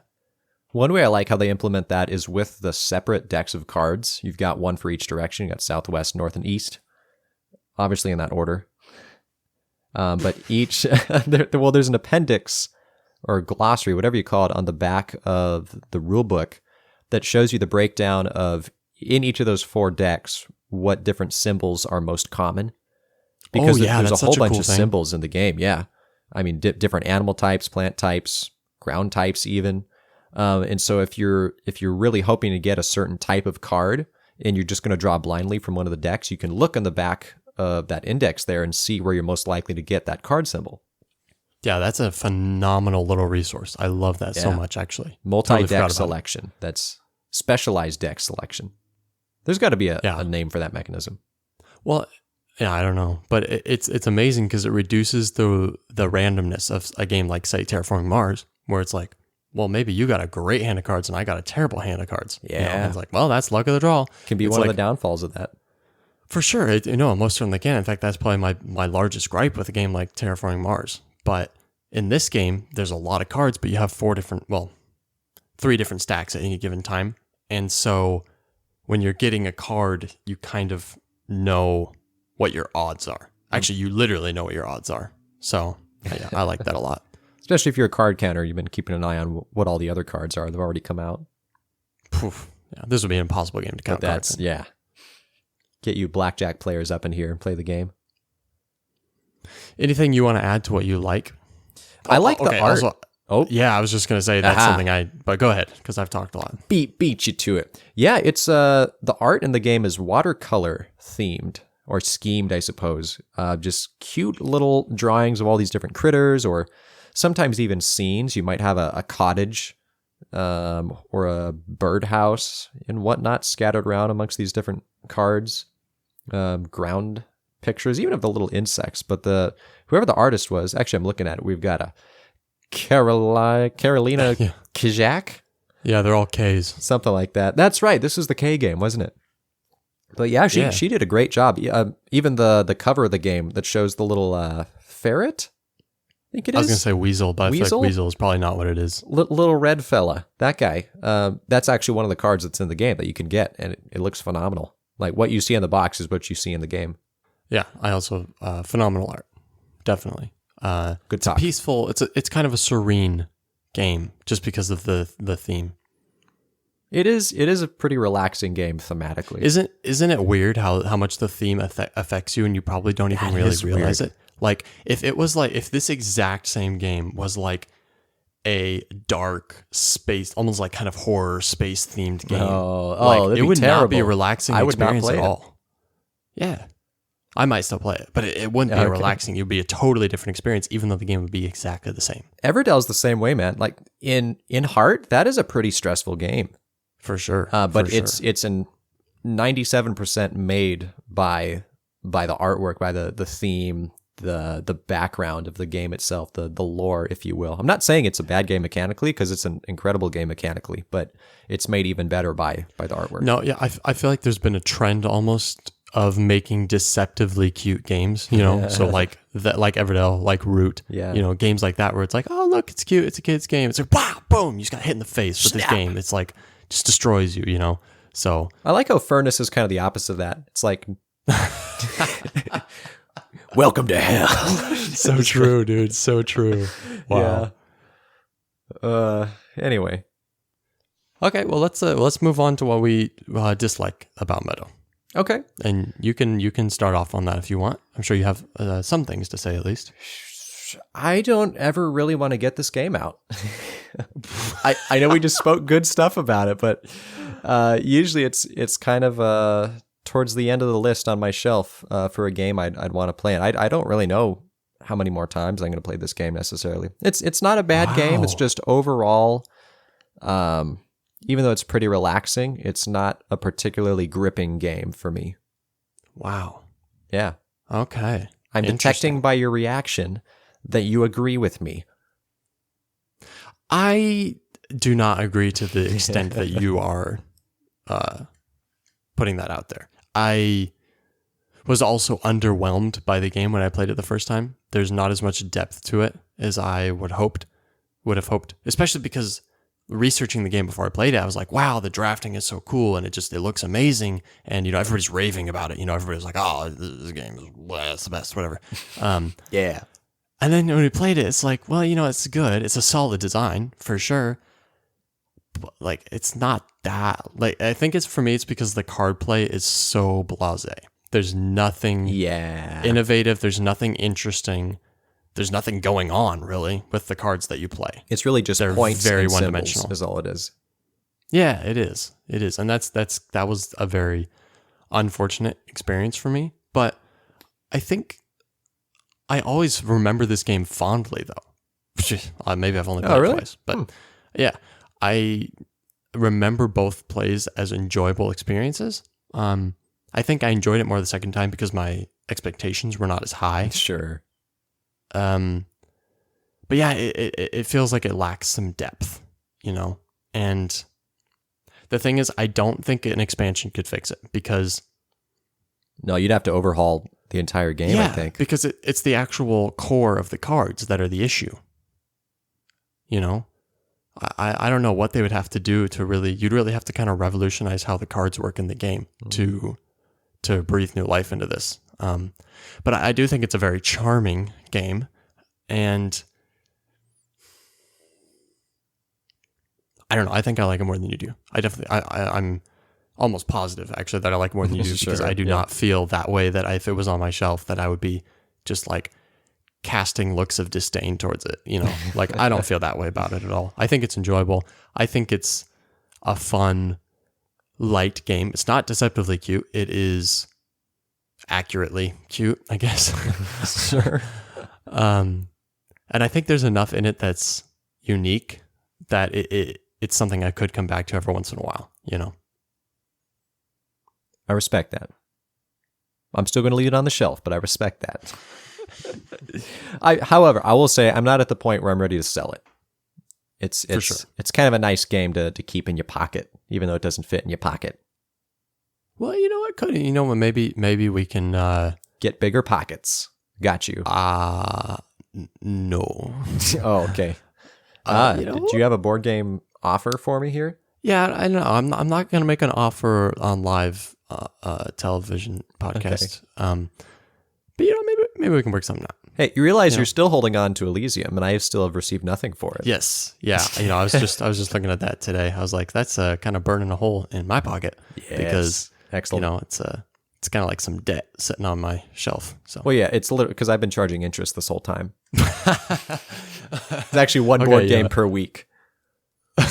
One way I like how they implement that is with the separate decks of cards. You've got one for each direction. You got south, west, north, and east, obviously in that order. But each, there's an appendix or glossary, whatever you call it, on the back of the rule book that shows you the breakdown of, in each of those 4 decks, what different symbols are most common. Because there's a whole bunch of symbols in the game. Yeah. I mean, different animal types, plant types, ground types even. And so if you're really hoping to get a certain type of card and you're just going to draw blindly from one of the decks, you can look on the back of that index there and see where you're most likely to get that card symbol. Yeah, that's a phenomenal little resource. I love that so much, actually. Multi-deck selection. That's specialized deck selection. There's got to be a name for that mechanism. Well, yeah, I don't know, but it's amazing because it reduces the randomness of a game like, say, Terraforming Mars, where it's like, well, maybe you got a great hand of cards and I got a terrible hand of cards. Yeah, and it's like, well, that's luck of the draw. Can be one of the downfalls of that. For sure, most certainly can. In fact, that's probably my largest gripe with a game like Terraforming Mars. But in this game, there's a lot of cards, but you have 3 different stacks at any given time, and so when you're getting a card, you kind of know what your odds are. Actually, you literally know what your odds are. So yeah, I like that a lot. Especially if you're a card counter, you've been keeping an eye on what all the other cards are. They've already come out. Poof. Yeah, this would be an impossible game to count cards. Yeah. Get you blackjack players up in here and play the game. Anything you want to add to what you like? I like the art. Also, yeah, I was just going to say that's something but go ahead, because I've talked a lot. Beat you to it. Yeah, it's the art in the game is watercolor themed, or schemed, I suppose. Just cute little drawings of all these different critters, or sometimes even scenes. You might have a cottage or a birdhouse and whatnot scattered around amongst these different cards. Ground pictures, even of the little insects. But whoever the artist was, actually I'm looking at it, we've got a Carolina Kijak? Yeah, they're all Ks. Something like that. That's right. This is the K game, wasn't it? But yeah, she did a great job. Even the cover of the game that shows the little ferret, I think it is. I was going to say weasel, but I feel like weasel is probably not what it is. Little red fella, that guy. That's actually one of the cards that's in the game that you can get, and it looks phenomenal. Like what you see in the box is what you see in the game. Yeah, I also phenomenal art, definitely. Good talk. Peaceful. It's kind of a serene game just because of the theme. It is a pretty relaxing game thematically. Isn't it weird how much the theme affects you and you probably don't even really realize it? Like if this exact same game was like a dark space, almost like kind of horror space themed game, it would not be a relaxing experience at all. Yeah. I might still play it, but it wouldn't be relaxing. It would be a totally different experience, even though the game would be exactly the same. Everdell's the same way, man. Like in heart, that is a pretty stressful game. For sure. But it's in 97% made by the artwork, by the theme, the background of the game itself, the lore, if you will. I'm not saying it's a bad game mechanically, because it's an incredible game mechanically, but it's made even better by the artwork. No, yeah, I feel like there's been a trend almost of making deceptively cute games, you know? So like that, like Everdell, like Root, Yeah. you know, games like that where it's like, oh, look, it's cute. It's a kid's game. It's like, wow, boom, you just got hit in the face with this game. It's like, just destroys you, you know? So I like how Furnace is kind of the opposite of that. It's like, welcome to hell. so true, dude. So true. Wow. Yeah. Anyway. Okay, well let's move on to what we dislike about Meadow. Okay. And you can start off on that if you want. I'm sure you have some things to say at least. I don't ever really want to get this game out. I know we just spoke good stuff about it, but usually it's kind of towards the end of the list on my shelf for a game I'd want to play. And I don't really know how many more times I'm going to play this game necessarily. It's not a bad game. It's just overall, even though it's pretty relaxing, it's not a particularly gripping game for me. Wow. Yeah. Okay. I'm detecting by your reaction that you agree with me. I do not agree to the extent that you are putting that out there. I was also underwhelmed by the game when I played it the first time. There's not as much depth to it as I would have hoped, especially because researching the game before I played it, I was like, wow, the drafting is so cool and it looks amazing. And, you know, everybody's raving about it. You know, everybody's like, oh, this game is it's the best, whatever. Yeah. And then when we played it, it's like, well, you know, it's good. It's a solid design for sure. But like, it's not that, like, I think for me, it's because the card play is so blasé. There's nothing innovative. There's nothing interesting. There's nothing going on really with the cards that you play. It's really just points very and one-dimensional. symbols is all it is. Yeah, it is. It is. And that was a very unfortunate experience for me. But I think I always remember this game fondly though. Maybe I've only played it twice. But yeah, I remember both plays as enjoyable experiences. I think I enjoyed it more the second time because my expectations were not as high. Sure. But yeah, it feels like it lacks some depth, you know? And the thing is, I don't think an expansion could fix it because... No, you'd have to overhaul the entire game, I think. Because it's the actual core of the cards that are the issue. You know? I don't know what they would have to do to really... You'd really have to kind of revolutionize how the cards work in the game to breathe new life into this. But I do think it's a very charming game, and I don't know. I think I like it more than you do. I'm almost positive actually that I like it more than you do because I do not feel that way. That if it was on my shelf, that I would be just like casting looks of disdain towards it. You know, like I don't feel that way about it at all. I think it's enjoyable. I think it's a fun, light game. It's not deceptively cute. It is accurately cute, I guess. Sure. And I think there's enough in it that's unique that it's something I could come back to every once in a while, you know? I respect that. I'm still going to leave it on the shelf, but I respect that. However, I will say I'm not at the point where I'm ready to sell it. It's kind of a nice game to keep in your pocket, even though it doesn't fit in your pocket. Well, you know what, Cody? You know what? Maybe we can get bigger pockets. Got you. No. Oh, okay. Do you have a board game offer for me here? Yeah, I know. I'm not going to make an offer on live television podcast. Okay. But you know, maybe we can work something out. Hey, you realize you're still holding on to Elysium, and I still have received nothing for it. Yes. Yeah. You know, I was just looking at that today. I was like, that's kind of burning a hole in my pocket. Yes. Because excellent. You know, it's kind of like some debt sitting on my shelf. So. Well, yeah, it's literally because I've been charging interest this whole time. It's actually one board game per week. All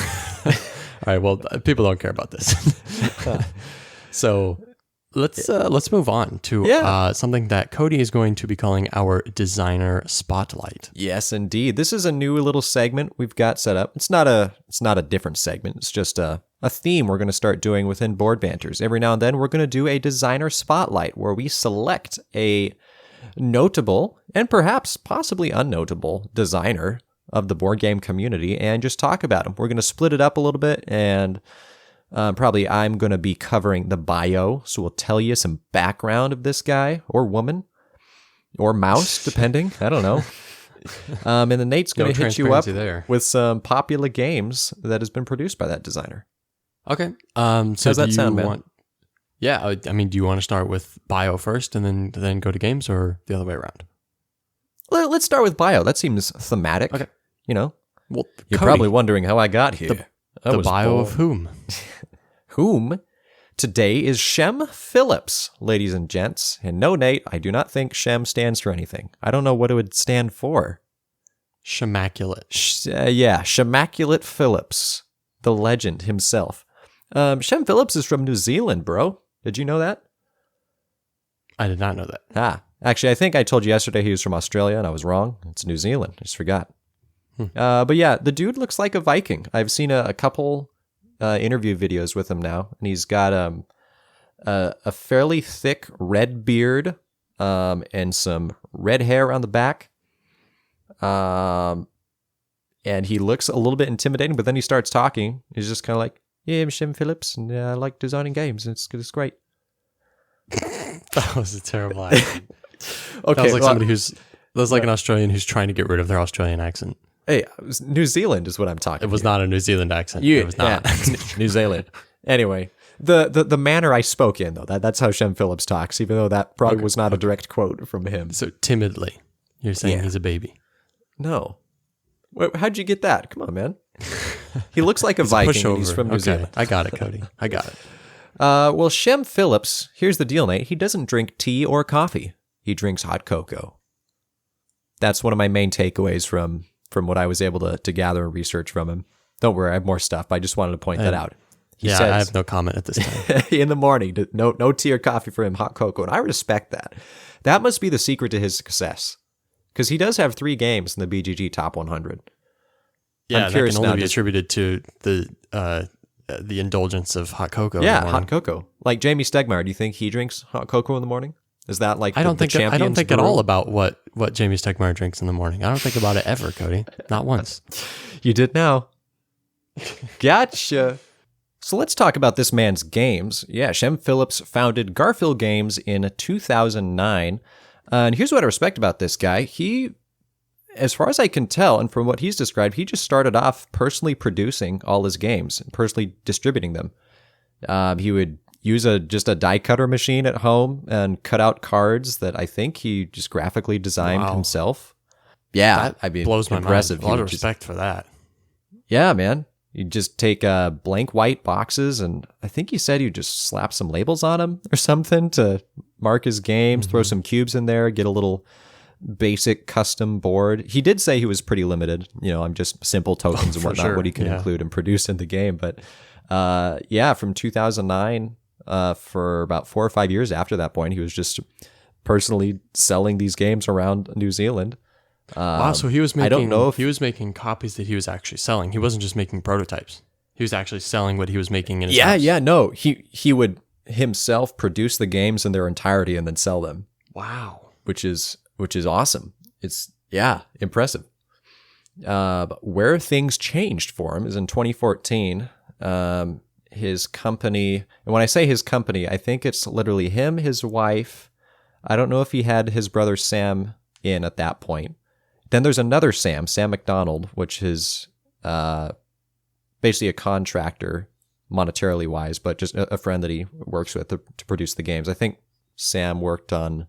right. Well, people don't care about this. So let's move on to something that Cody is going to be calling our designer spotlight. Yes, indeed. This is a new little segment we've got set up. It's not a different segment. It's just a theme we're going to start doing within Board Banters. Every now and then, we're going to do a designer spotlight where we select a notable and perhaps possibly unnotable designer of the board game community and just talk about him. We're going to split it up a little bit, and probably I'm going to be covering the bio, so we'll tell you some background of this guy or woman or mouse, depending. I don't know. And then Nate's going to hit you up with some popular games that has been produced by that designer. Okay. So how's that sound, man? Yeah, I mean, do you want to start with bio first and then go to games, or the other way around? Let's start with bio. That seems thematic. Okay. Well, you're Cody, probably wondering how I got here. The bio of whom? Whom? Today is Shem Phillips, ladies and gents. And no, Nate, I do not think Shem stands for anything. I don't know what it would stand for. Shemaculate. Shemaculate Phillips, the legend himself. Shem Phillips is from New Zealand, bro. Did you know that? I did not know that. Actually, I think I told you yesterday he was from Australia, and I was wrong. It's New Zealand. I just forgot. But yeah, the dude looks like a Viking. I've seen a couple interview videos with him now, and he's got a fairly thick red beard and some red hair around the back. And he looks a little bit intimidating, but then he starts talking. He's just kind of like, yeah, I'm Shem Phillips, and I like designing games. It's great. That was a terrible accent. Okay, that was like somebody an Australian who's trying to get rid of their Australian accent. Hey, New Zealand is what I'm talking about. It was not a New Zealand accent. It was not. New Zealand. Anyway, the manner I spoke in, though, that's how Shem Phillips talks, even though that probably was not a direct quote from him. So timidly, you're saying he's a baby. No. How'd you get that? Come on, man. He looks like a Viking, and he's from New Zealand. I got it, Cody. I got it. Well, Shem Phillips, here's the deal, Nate. He doesn't drink tea or coffee. He drinks hot cocoa. That's one of my main takeaways from what I was able to gather and research from him. Don't worry, I have more stuff. I just wanted to point that out. He says, I have no comment at this time. In the morning, no tea or coffee for him, hot cocoa. And I respect that. That must be the secret to his success. Because he does have 3 games in the BGG Top 100. Yeah, that can only be attributed to the indulgence of hot cocoa. Yeah, hot cocoa. Like Jamie Stegmaier, do you think he drinks hot cocoa in the morning? Is that like I don't think at all about what Jamie Stegmaier drinks in the morning. I don't think about it ever, Cody. Not once. You did now. Gotcha. So let's talk about this man's games. Yeah, Shem Phillips founded Garfield Games in 2009. And here's what I respect about this guy. He, as far as I can tell, and from what he's described, he just started off personally producing all his games and personally distributing them. He would use just a die cutter machine at home and cut out cards that I think he just graphically designed himself. Yeah, that blows my impressive. mind. A lot of respect for that. Yeah, man. You just take blank white boxes, and I think he said you just slap some labels on them or something to mark his games, throw some cubes in there, get a little basic custom board. He did say he was pretty limited, on just simple tokens and whatnot, what he can include and produce in the game. But from 2009, for about 4 or 5 years after that point, he was just personally selling these games around New Zealand. Wow, so he was making, I don't know if he was making copies that he was actually selling. He wasn't just making prototypes. He was actually selling what he was making in his house. No. He would himself produce the games in their entirety and then sell them. Wow. Which is awesome. It's impressive. But where things changed for him is in 2014. His company, and when I say his company, I think it's literally him, his wife. I don't know if he had his brother Sam in at that point. Then there's another Sam McDonald, which is basically a contractor, monetarily wise, but just a friend that he works with to produce the games. I think Sam worked on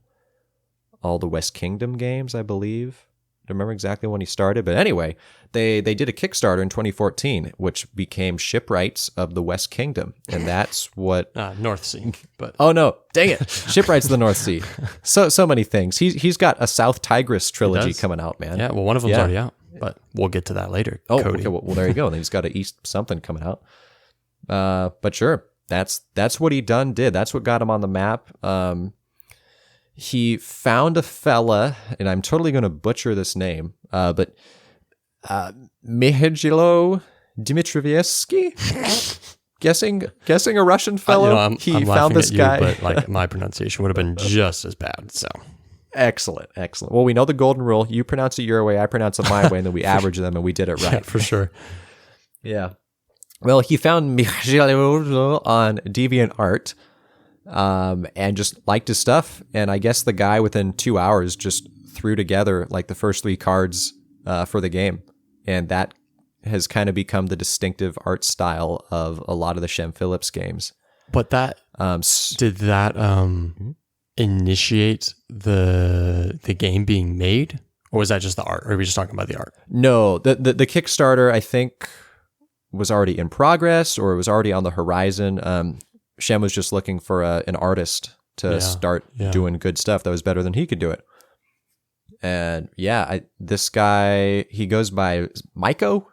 all the West Kingdom games, I believe. I don't remember exactly when he started, but anyway, they did a Kickstarter in 2014, which became Shipwrights of the West Kingdom, and that's what North Sea. But oh no, dang it, Shipwrights of the North Sea. So many things. He's got a South Tigris trilogy coming out, man. Yeah, well, one of them's already out, but we'll get to that later. Oh, Cody. Okay, well, there you go. Then he's got a East something coming out. But sure, that's what he did. That's what got him on the map. He found a fella, and I'm totally going to butcher this name, but Mihailo Dmitrievsky? guessing a Russian fellow. I'm he found this at guy, but like my pronunciation would have been just as bad. So Excellent. Well, we know the golden rule. You pronounce it your way, I pronounce it my way, and then we average them, and we did it right. Yeah, for sure. Yeah. Well, he found Meadow on DeviantArt and just liked his stuff. And I guess the guy within 2 hours just threw together like the first 3 cards for the game. And that has kind of become the distinctive art style of a lot of the Shem Phillips games. But that did that initiate the game being made? Or was that just the art? Or are we just talking about the art? No, the Kickstarter, I think, was already in progress, or it was already on the horizon. Shem was just looking for an artist to start doing good stuff that was better than he could do it. And this guy, he goes by Miko,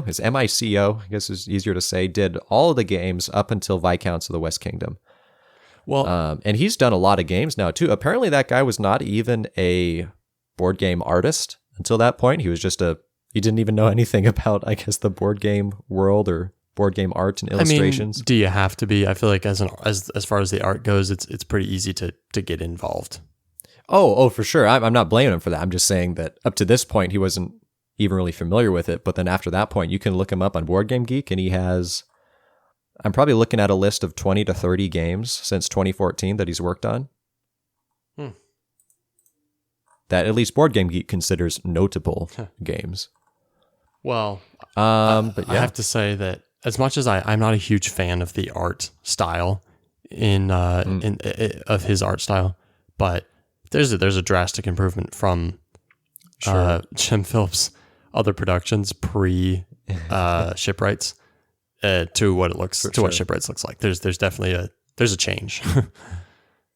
his Mico, I guess is easier to say, did all of the games up until Viscounts of the West Kingdom. Well, and he's done a lot of games now too. Apparently that guy was not even a board game artist until that point. He was just he didn't even know anything about, I guess, the board game world or board game art and illustrations. I mean, do you have to be? I feel like as far as the art goes, it's pretty easy to get involved. Oh, for sure. I'm not blaming him for that. I'm just saying that up to this point, he wasn't even really familiar with it. But then after that point, you can look him up on Board Game Geek, and he has, I'm probably looking at a list of 20 to 30 games since 2014 that he's worked on. That at least Board Game Geek considers notable games. Well, but I have to say that as much as I'm not a huge fan of the art style of his art style, but there's a drastic improvement from Shem Phillips' other productions pre Shipwrights to what it looks what Shipwrights looks like. There's definitely a change.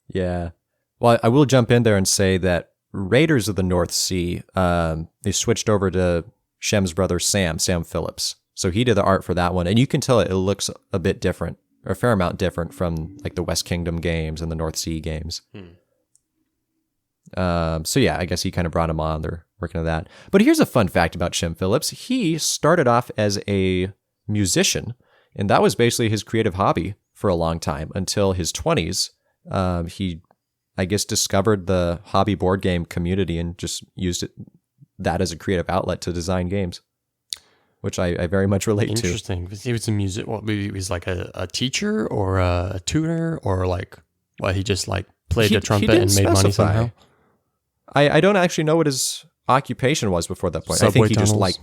Yeah. Well, I will jump in there and say that Raiders of the North Sea, they switched over to Shem's brother Sam Phillips. So he did the art for that one, and you can tell it looks a bit different, or a fair amount different from like the West Kingdom games and the North Sea games. So yeah, I guess he kind of brought him on. They're working on that. But here's a fun fact about Shem Phillips. He started off as a musician, and that was basically his creative hobby for a long time until his 20s. He, I guess, discovered the hobby board game community and just used that as a creative outlet to design games, which I very much relate to. Interesting. He was a music. Well, he was like a teacher or a tutor, or like, well, he just like played the trumpet and made money somehow. I don't actually know what his occupation was before that point. Subway I think he tunnels. just liked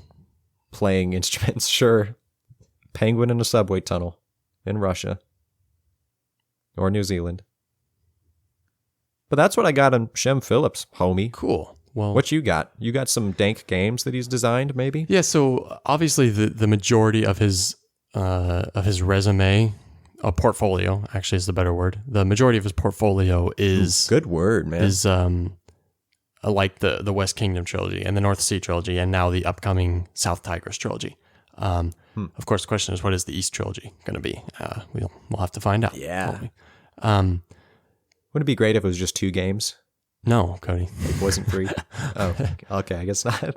playing instruments. Sure. Penguin in a subway tunnel in Russia or New Zealand. But that's what I got on Shem Phillips, homie. Cool. Well, what you got? You got some dank games that he's designed, maybe? Yeah. So obviously, the majority of his resume, a portfolio, actually is the better word. The majority of his portfolio is good word, man. Is like the West Kingdom trilogy and the North Sea trilogy, and now the upcoming South Tigris trilogy. Of course, the question is, what is the East trilogy going to be? We'll have to find out. Yeah. Wouldn't it be great if it was just 2 games? No, Cody. It wasn't 3? Oh, okay. I guess not.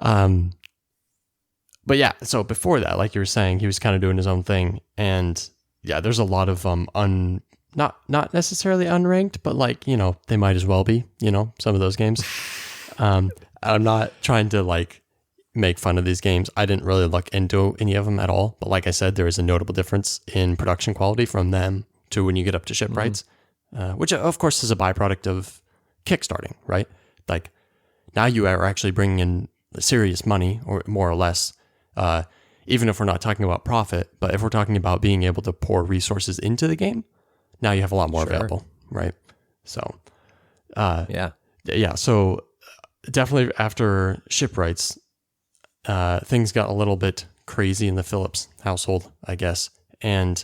But yeah, so before that, like you were saying, he was kind of doing his own thing. And yeah, there's a lot of not necessarily unranked, but like, they might as well be, some of those games. I'm not trying to like make fun of these games. I didn't really look into any of them at all. But like I said, there is a notable difference in production quality from them to when you get up to Shipwrights, which of course is a byproduct of kickstarting, right? Like now you are actually bringing in serious money, or more or less, even if we're not talking about profit, but if we're talking about being able to pour resources into the game, now you have a lot more available, right? So, yeah. So definitely after Shipwrights, things got a little bit crazy in the Phillips household, I guess. And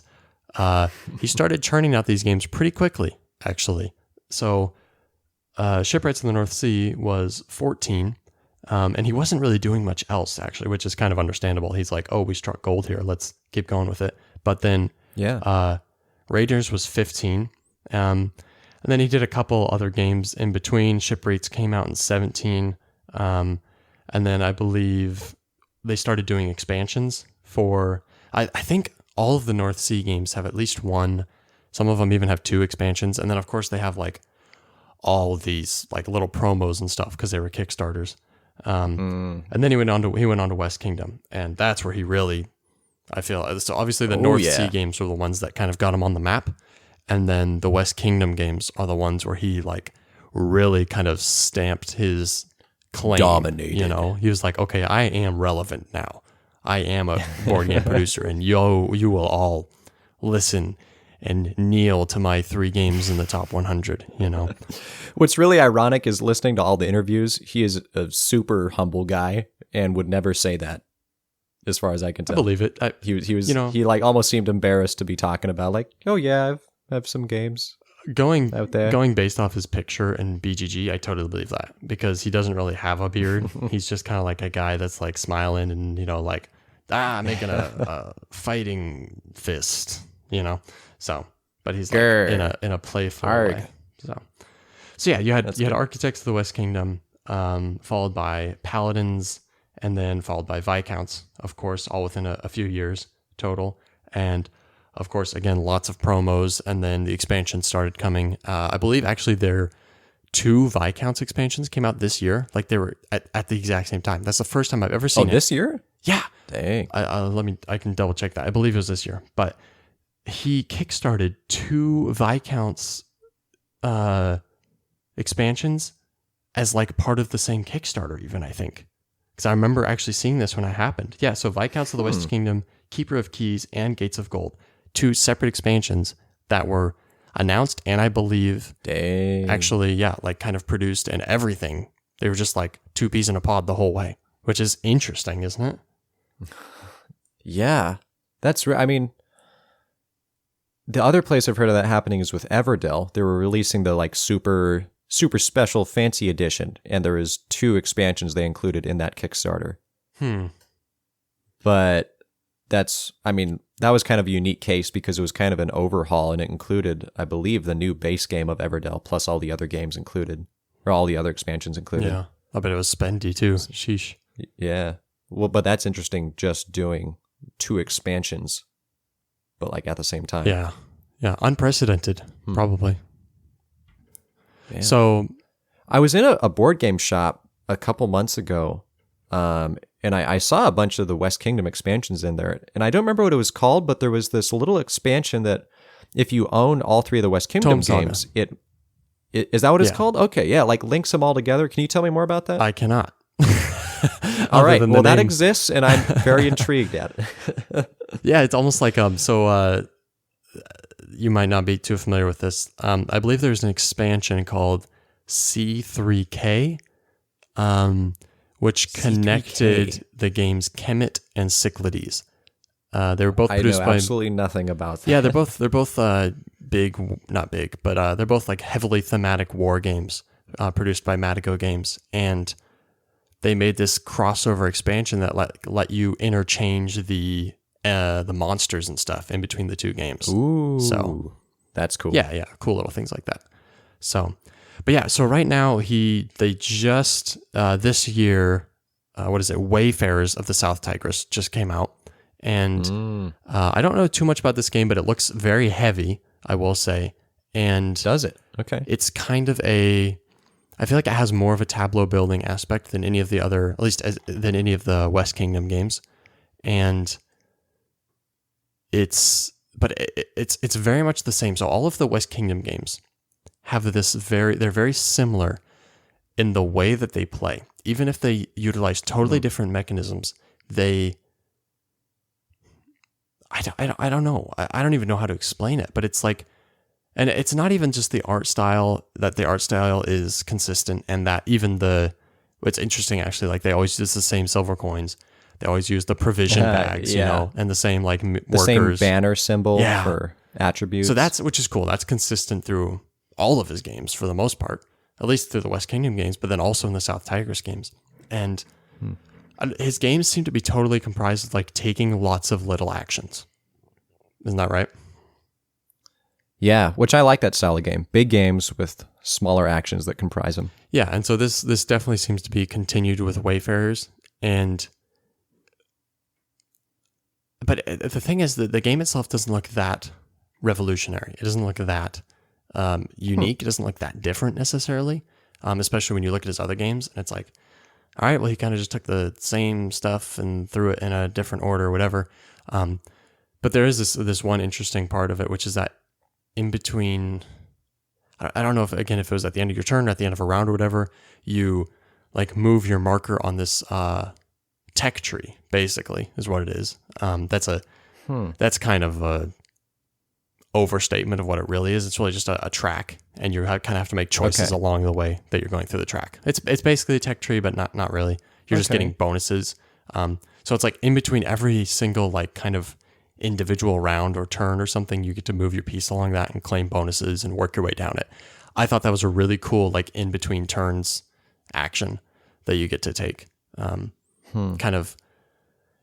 he started churning out these games pretty quickly, actually. So Shipwrights in the North Sea was 14, and he wasn't really doing much else, actually, which is kind of understandable. He's like, oh, we struck gold here. Let's keep going with it. But then Raiders was 15, and then he did a couple other games in between. Shipwrights came out in 17, and then I believe they started doing expansions for, I think all of the North Sea games have at least one. Some of them even have 2 expansions. And then, of course, they have like all these like little promos and stuff because they were Kickstarters. And then he went on to West Kingdom, and that's where he really, I feel, so obviously the North Sea games were the ones that kind of got him on the map, and then the West Kingdom games are the ones where he like really kind of stamped his claim. Dominated. You know, he was like, okay, I am relevant now. I am a board game producer, and you will all listen and kneel to my 3 games in the top 100, you know. What's really ironic is listening to all the interviews, he is a super humble guy and would never say that, as far as I can tell. I believe it. He was, you know, he like almost seemed embarrassed to be talking about like, oh yeah, I have some games going out there. Going based off his picture and BGG, I totally believe that, because he doesn't really have a beard. He's just kind of like a guy that's like smiling and, you know, like, making a fighting fist, you know. So, but he's like in a playful way. So yeah, you had Architects of the West Kingdom, followed by Paladins, and then followed by Viscounts, of course, all within a few years total. And of course, again, lots of promos, and then the expansions started coming. I believe actually their 2 Viscounts expansions came out this year. Like they were at the exact same time. That's the first time I've ever seen it. This year? Yeah. Dang. I can double check that. I believe it was this year, but he kickstarted 2 Viscounts expansions as like part of the same Kickstarter, even, I think. Because I remember actually seeing this when it happened. Yeah, so Viscounts of the West Kingdom, Keeper of Keys, and Gates of Gold. 2 separate expansions that were announced, and I believe actually, like kind of produced and everything. They were just like 2 peas in a pod the whole way, which is interesting, isn't it? Yeah, that's right. I mean, the other place I've heard of that happening is with Everdell. They were releasing the like super special fancy edition, and there was 2 expansions they included in that Kickstarter. But that was kind of a unique case because it was kind of an overhaul, and it included, I believe, the new base game of Everdell plus all the other games included, or all the other expansions included. Yeah, I bet it was spendy too. Sheesh. Yeah. Well, but that's interesting, just doing 2 expansions, but like at the same time. Yeah. Unprecedented, probably. Yeah. So I was in a board game shop a couple months ago, and I saw a bunch of the West Kingdom expansions in there, and I don't remember what it was called, but there was this little expansion that if you own all 3 of the West Kingdom games, it is that what it's called? Okay, yeah, like links them all together. Can you tell me more about that? I cannot. All right, well, that exists, and I'm very intrigued at it. Yeah, it's almost like you might not be too familiar with this. I believe there's an expansion called C3K, which connected the games Kemet and Cyclades. They were both produced by... I know absolutely nothing about that. Yeah, they're both not big, but they're both like heavily thematic war games produced by Meadow games, and they made this crossover expansion that let you interchange the monsters and stuff in between the 2 games. Ooh, so that's cool. Yeah, cool little things like that. So, but yeah, so right now they just this year, Wayfarers of the South Tigris just came out, and I don't know too much about this game, but it looks very heavy, I will say. And does it? Okay, it's kind of I feel like it has more of a tableau building aspect than any of the other, at least than any of the West Kingdom games, and it's very much the same. So all of the West Kingdom games have they're very similar in the way that they play. Even if they utilize totally different mechanisms, I don't know. I don't even know how to explain it, but it's like, and it's not even just the art style, that the art style is consistent, and that even it's interesting actually, like they always use the same silver coins. They always use the provision bags, you know, and the same like workers. Same banner symbol for attributes. So which is cool. That's consistent through all of his games for the most part, at least through the West Kingdom games, but then also in the South Tigris games. And his games seem to be totally comprised of like taking lots of little actions. Isn't that right? Yeah, which I like that style of game. Big games with smaller actions that comprise them. Yeah, and so this definitely seems to be continued with Wayfarers. But the thing is that the game itself doesn't look that revolutionary. It doesn't look that unique. It doesn't look that different necessarily, especially when you look at his other games. And it's like, all right, well, he kind of just took the same stuff and threw it in a different order or whatever. But there is this one interesting part of it, which is that in between, I don't know if it was at the end of your turn or at the end of a round or whatever, you like move your marker on this tech tree, basically, is what it is. That's kind of a overstatement of what it really is. It's really just a track, and you kind of have to make choices along the way that you're going through the track. It's basically a tech tree, but not really. You're just getting bonuses. So it's like in between every single like kind of individual round or turn or something, you get to move your piece along that and claim bonuses and work your way down it. I thought that was a really cool like in between turns action that you get to take. Kind of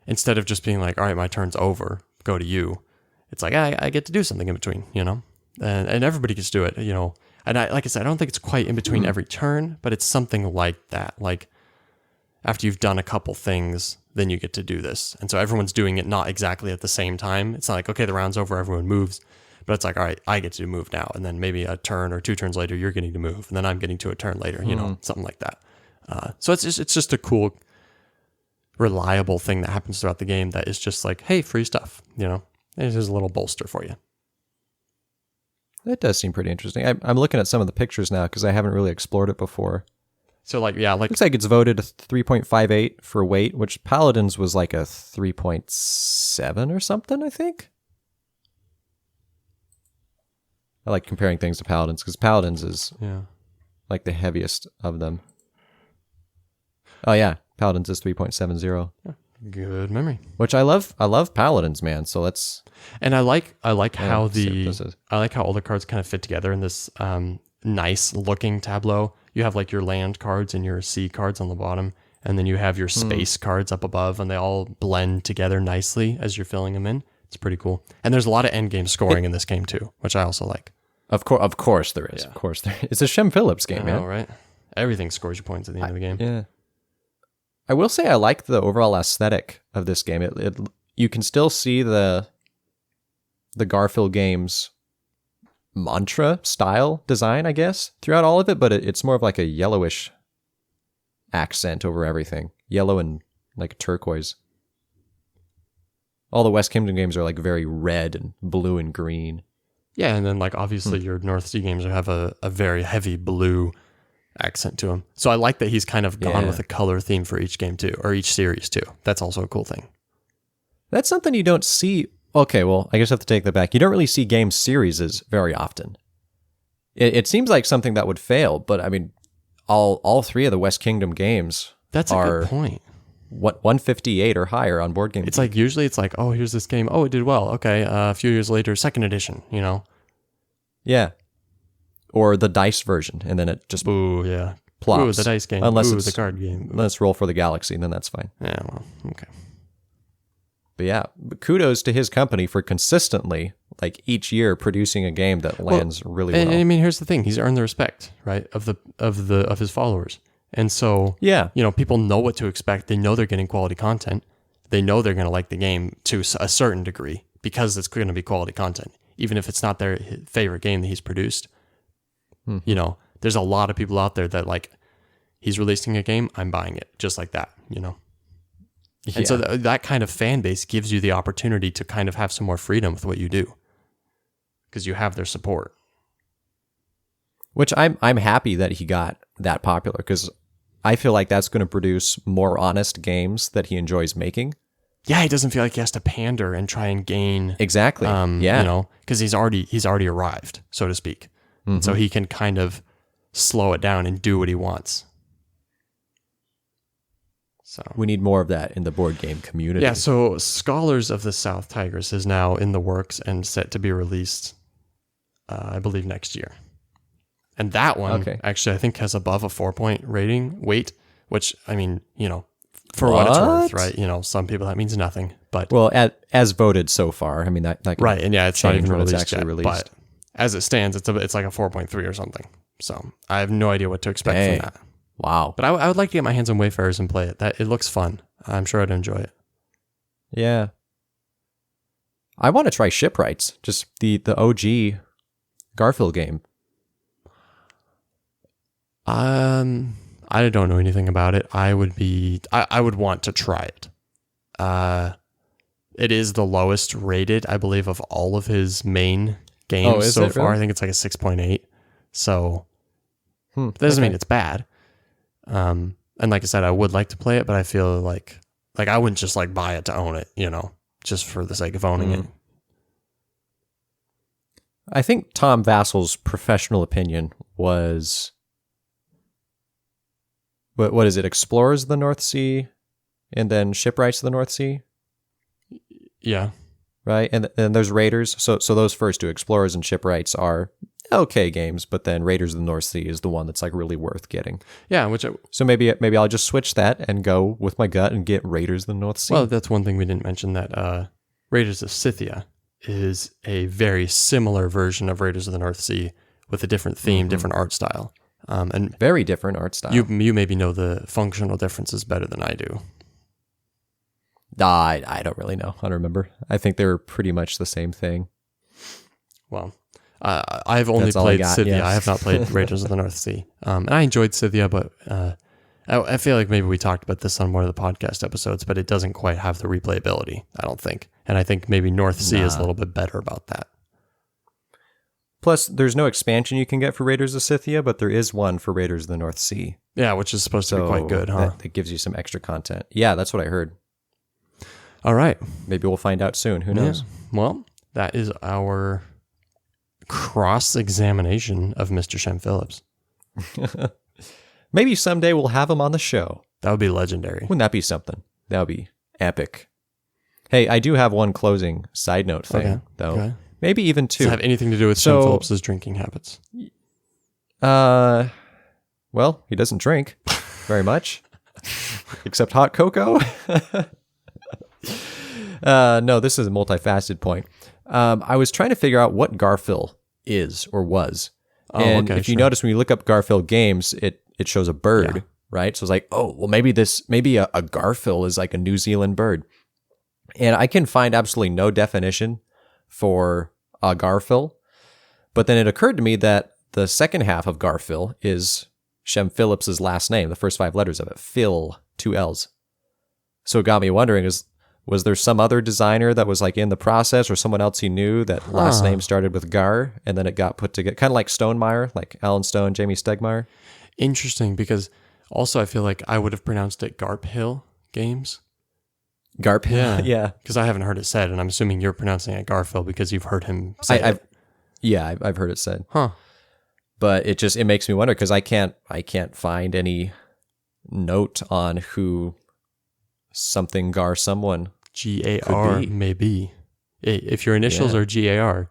instead of just being like, all right, my turn's over, go to you. It's like, I get to do something in between, you know, and everybody gets to do it, you know. And like I said, I don't think it's quite in between every turn, but it's something like that. Like after you've done a couple things, then you get to do this. And so everyone's doing it not exactly at the same time. It's not like, okay, the round's over, everyone moves, but it's like, all right, I get to move now. And then maybe a turn or 2 turns later, you're getting to move. And then I'm getting to a turn later, you know, something like that. So it's just a cool, reliable thing that happens throughout the game that is just like, hey, free stuff, you know. It's just a little bolster for you. That does seem pretty interesting. I'm looking at some of the pictures now because I haven't really explored it before. So like, yeah, like looks like it's voted a 3.58 for weight, which Paladins was like a 3.7 or something, I think. I like comparing things to Paladins because Paladins is like the heaviest of them. Oh yeah, Paladins is 3.70. Yeah. Good memory. Which I love Paladins, man. So let's. And I like how all the cards kind of fit together in this nice looking tableau. You have like your land cards and your sea cards on the bottom, and then you have your space cards up above, and they all blend together nicely as you're filling them in. It's pretty cool. And there's a lot of end game scoring in this game too, which I also like. Of course there is. Yeah. Of course there is. It's a Shem Phillips game, man. Right? Everything scores you points at the end of the game. Yeah. I will say I like the overall aesthetic of this game. You can still see the Garfield games mantra style design, I guess, throughout all of it, but it's more of like a yellowish accent over everything. Yellow and like turquoise. All the West Kingdom games are like very red and blue and green. Yeah, and then like obviously your North Sea games have a very heavy blue accent to them. So I like that he's kind of gone with a color theme for each game too, or each series too. That's also a cool thing. That's something you don't see. Okay, well, I guess I have to take that back. You don't really see game series very often. It seems like something that would fail, but I mean, all 3 of the West Kingdom games That's a good point. What 158 or higher on Board Game. It's like usually it's like, oh, here's this game. Oh, it did well. Okay, a few years later, 2nd edition. You know. Yeah. Or the dice version, and then it just plops. Ooh, the dice game. Unless it's the card game. Let's roll for the galaxy, and then that's fine. Yeah, well, okay. But yeah, kudos to his company for consistently, like each year, producing a game that lands really well. And I mean, here's the thing: he's earned the respect, right, of his followers, and so people know what to expect. They know they're getting quality content. They know they're going to like the game to a certain degree because it's going to be quality content, even if it's not their favorite game that he's produced. You know, there's a lot of people out there that like, he's releasing a game, I'm buying it just like that, you know? Yeah. And so that kind of fan base gives you the opportunity to kind of have some more freedom with what you do because you have their support. Which I'm happy that he got that popular because I feel like that's going to produce more honest games that he enjoys making. Yeah, he doesn't feel like he has to pander and try and gain. Exactly. You know, because he's already arrived, so to speak. Mm-hmm. So he can kind of slow it down and do what he wants. So we need more of that in the board game community. Yeah, so Scholars of the South Tigris is now in the works and set to be released, I believe, next year. And that one, actually, I think has above a 4-point weight, which, I mean, you know, for what it's worth, right? You know, some people that means nothing, but... Well, as voted so far, I mean, that can right, and yeah, it's not even released actually yet, released. But as it stands, it's like a 4.3 or something. So I have no idea what to expect from that. Wow. But I would like to get my hands on Wayfarers and play it. It looks fun. I'm sure I'd enjoy it. Yeah. I want to try Shipwrights, just the OG Garfield game. I don't know anything about it. I would want to try it. It is the lowest rated, I believe, of all of his main games so far. Really? I think it's like a 6.8. So that doesn't mean it's bad. And like I said, I would like to play it, but I feel like I wouldn't just like buy it to own it, just for the sake of owning it. I think Tom Vassel's professional opinion was, what is it? Explorers of the North Sea, and then Shipwrights of the North Sea. Yeah. Right, and there's Raiders. So those first two, Explorers and Shipwrights, are okay games, but then Raiders of the North Sea is the one that's like really worth getting. Yeah, so maybe I'll just switch that and go with my gut and get Raiders of the North Sea. Well, that's one thing we didn't mention, that Raiders of Scythia is a very similar version of Raiders of the North Sea with a different theme, different art style. And very different art style. You maybe know the functional differences better than I do. I don't really know. I don't remember. I think they're pretty much the same thing. Well, I've only played Scythia. Yeah. I have not played Raiders of the North Sea. And I enjoyed Scythia, but I feel like maybe we talked about this on one of the podcast episodes, but it doesn't quite have the replayability, I don't think. And I think maybe North Sea is a little bit better about that. Plus, there's no expansion you can get for Raiders of Scythia, but there is one for Raiders of the North Sea. Yeah, which is supposed to be quite good, huh? That gives you some extra content. Yeah, that's what I heard. All right. Maybe we'll find out soon. Who knows? Yeah. Well, that is our cross-examination of Mr. Shem Phillips. Maybe someday we'll have him on the show. That would be legendary. Wouldn't that be something? That would be epic. Hey, I do have one closing side note thing, though. Okay. Maybe even two. Does it have anything to do with Shem Phillips' drinking habits? Well, he doesn't drink very much, except hot cocoa. No, this is a multifaceted point. I was trying to figure out what Garfill is or was. And if you notice, when you look up Garfill games, it shows a bird, right? So it's like, oh, well, maybe a Garfill is like a New Zealand bird. And I can find absolutely no definition for a Garfill. But then it occurred to me that the second half of Garfill is Shem Phillips' last name, the first 5 letters of it, Phil, 2 L's. So it got me wondering, was there some other designer that was like in the process, or someone else he knew that last name started with Gar and then it got put together? Kind of like Stonemeyer, like Alan Stone, Jamie Stegmaier. Interesting, because also I feel like I would have pronounced it Garphill Games. Garphill? Yeah. Because I haven't heard it said, and I'm assuming you're pronouncing it Garfill because you've heard him say it. I've heard it said. Huh. But it makes me wonder, because I can't find any note on who something Gar someone GAR maybe. If your initials are GAR,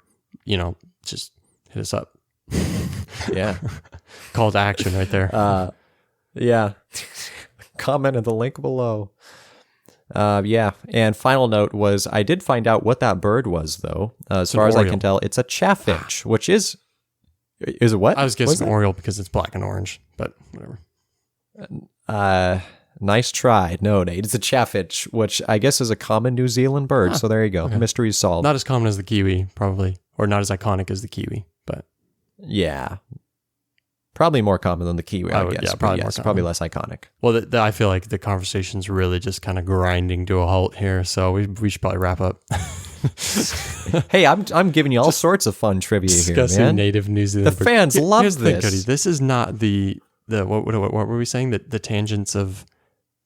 just hit us up. Yeah. Call to action right there. Yeah. Comment in the link below. Yeah. And final note was, I did find out what that bird was, though. As far as I can tell, it's a chaffinch, which is it what? I was guessing Oriole because it's black and orange, but whatever. Nice try. No, Nate, it's a chaffinch, which I guess is a common New Zealand bird. So there you go. Okay. Mystery solved. Not as common as the kiwi, probably, or not as iconic as the kiwi, but yeah. Probably more common than the kiwi, I guess. Yeah, probably less iconic. Well, I feel like the conversation's really just kind of grinding to a halt here, so we should probably wrap up. Hey, I'm giving you all sorts of fun trivia discussing here, man. Native New Zealand. The fans love this. Thing, Cody, this is not the what were we saying? The tangents of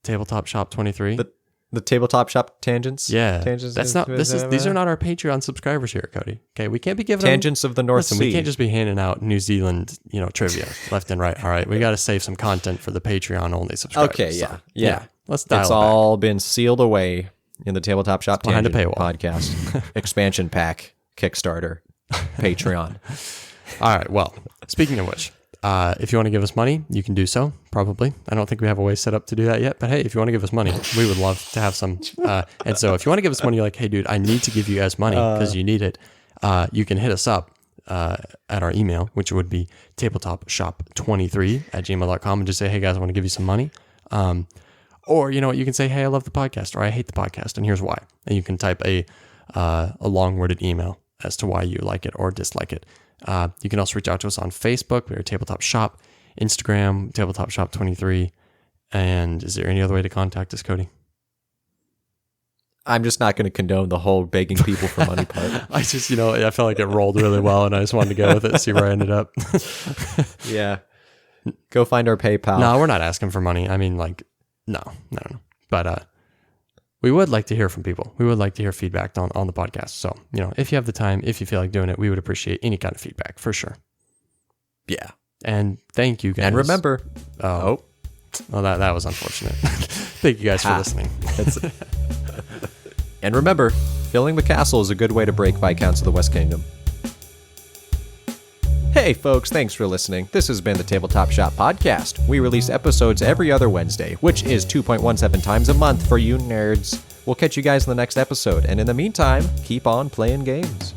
Tabletop Shop 23? The Tabletop Shop tangents? Yeah. Tangents That's not these are not our Patreon subscribers here, Cody. Okay, we can't be giving tangents of the North Sea. We can't just be handing out New Zealand, trivia left and right. All right, we got to save some content for the Patreon only subscribers. Okay, yeah. Let's dial it's it back. all been sealed away in the Tabletop Shop behind a paywall podcast expansion pack Kickstarter Patreon. All right. Well, speaking of which, if you want to give us money, you can do so, probably. I don't think we have a way set up to do that yet, but hey, if you want to give us money, we would love to have some. And so if you want to give us money, you're like, hey, dude, I need to give you guys money because you need it. You can hit us up at our email, which would be tabletopshop23@gmail.com, and just say, hey, guys, I want to give you some money. Or, you know what, you can say, hey, I love the podcast, or I hate the podcast, and here's why. And you can type a long-worded email as to why you like it or dislike it. You can also reach out to us on Facebook. We're Tabletop Shop. Instagram, Tabletop Shop 23. And is there any other way to contact us, Cody? I'm just not going to condone the whole begging people for money part. I just, I felt like it rolled really well, and I just wanted to go with it, see where I ended up. Yeah. Go find our PayPal. No, we're not asking for money. I mean, no. But we would like to hear from people. We would like to hear feedback on the podcast. So, if you have the time, if you feel like doing it, we would appreciate any kind of feedback for sure. Yeah. And thank you guys. And remember. Well, that was unfortunate. Thank you guys for listening. And remember, filling the castle is a good way to break Viscounts of the West Kingdom. Hey folks, thanks for listening. This has been the Tabletop Shop Podcast. We release episodes every other Wednesday, which is 2.17 times a month for you nerds. We'll catch you guys in the next episode, and in the meantime, keep on playing games.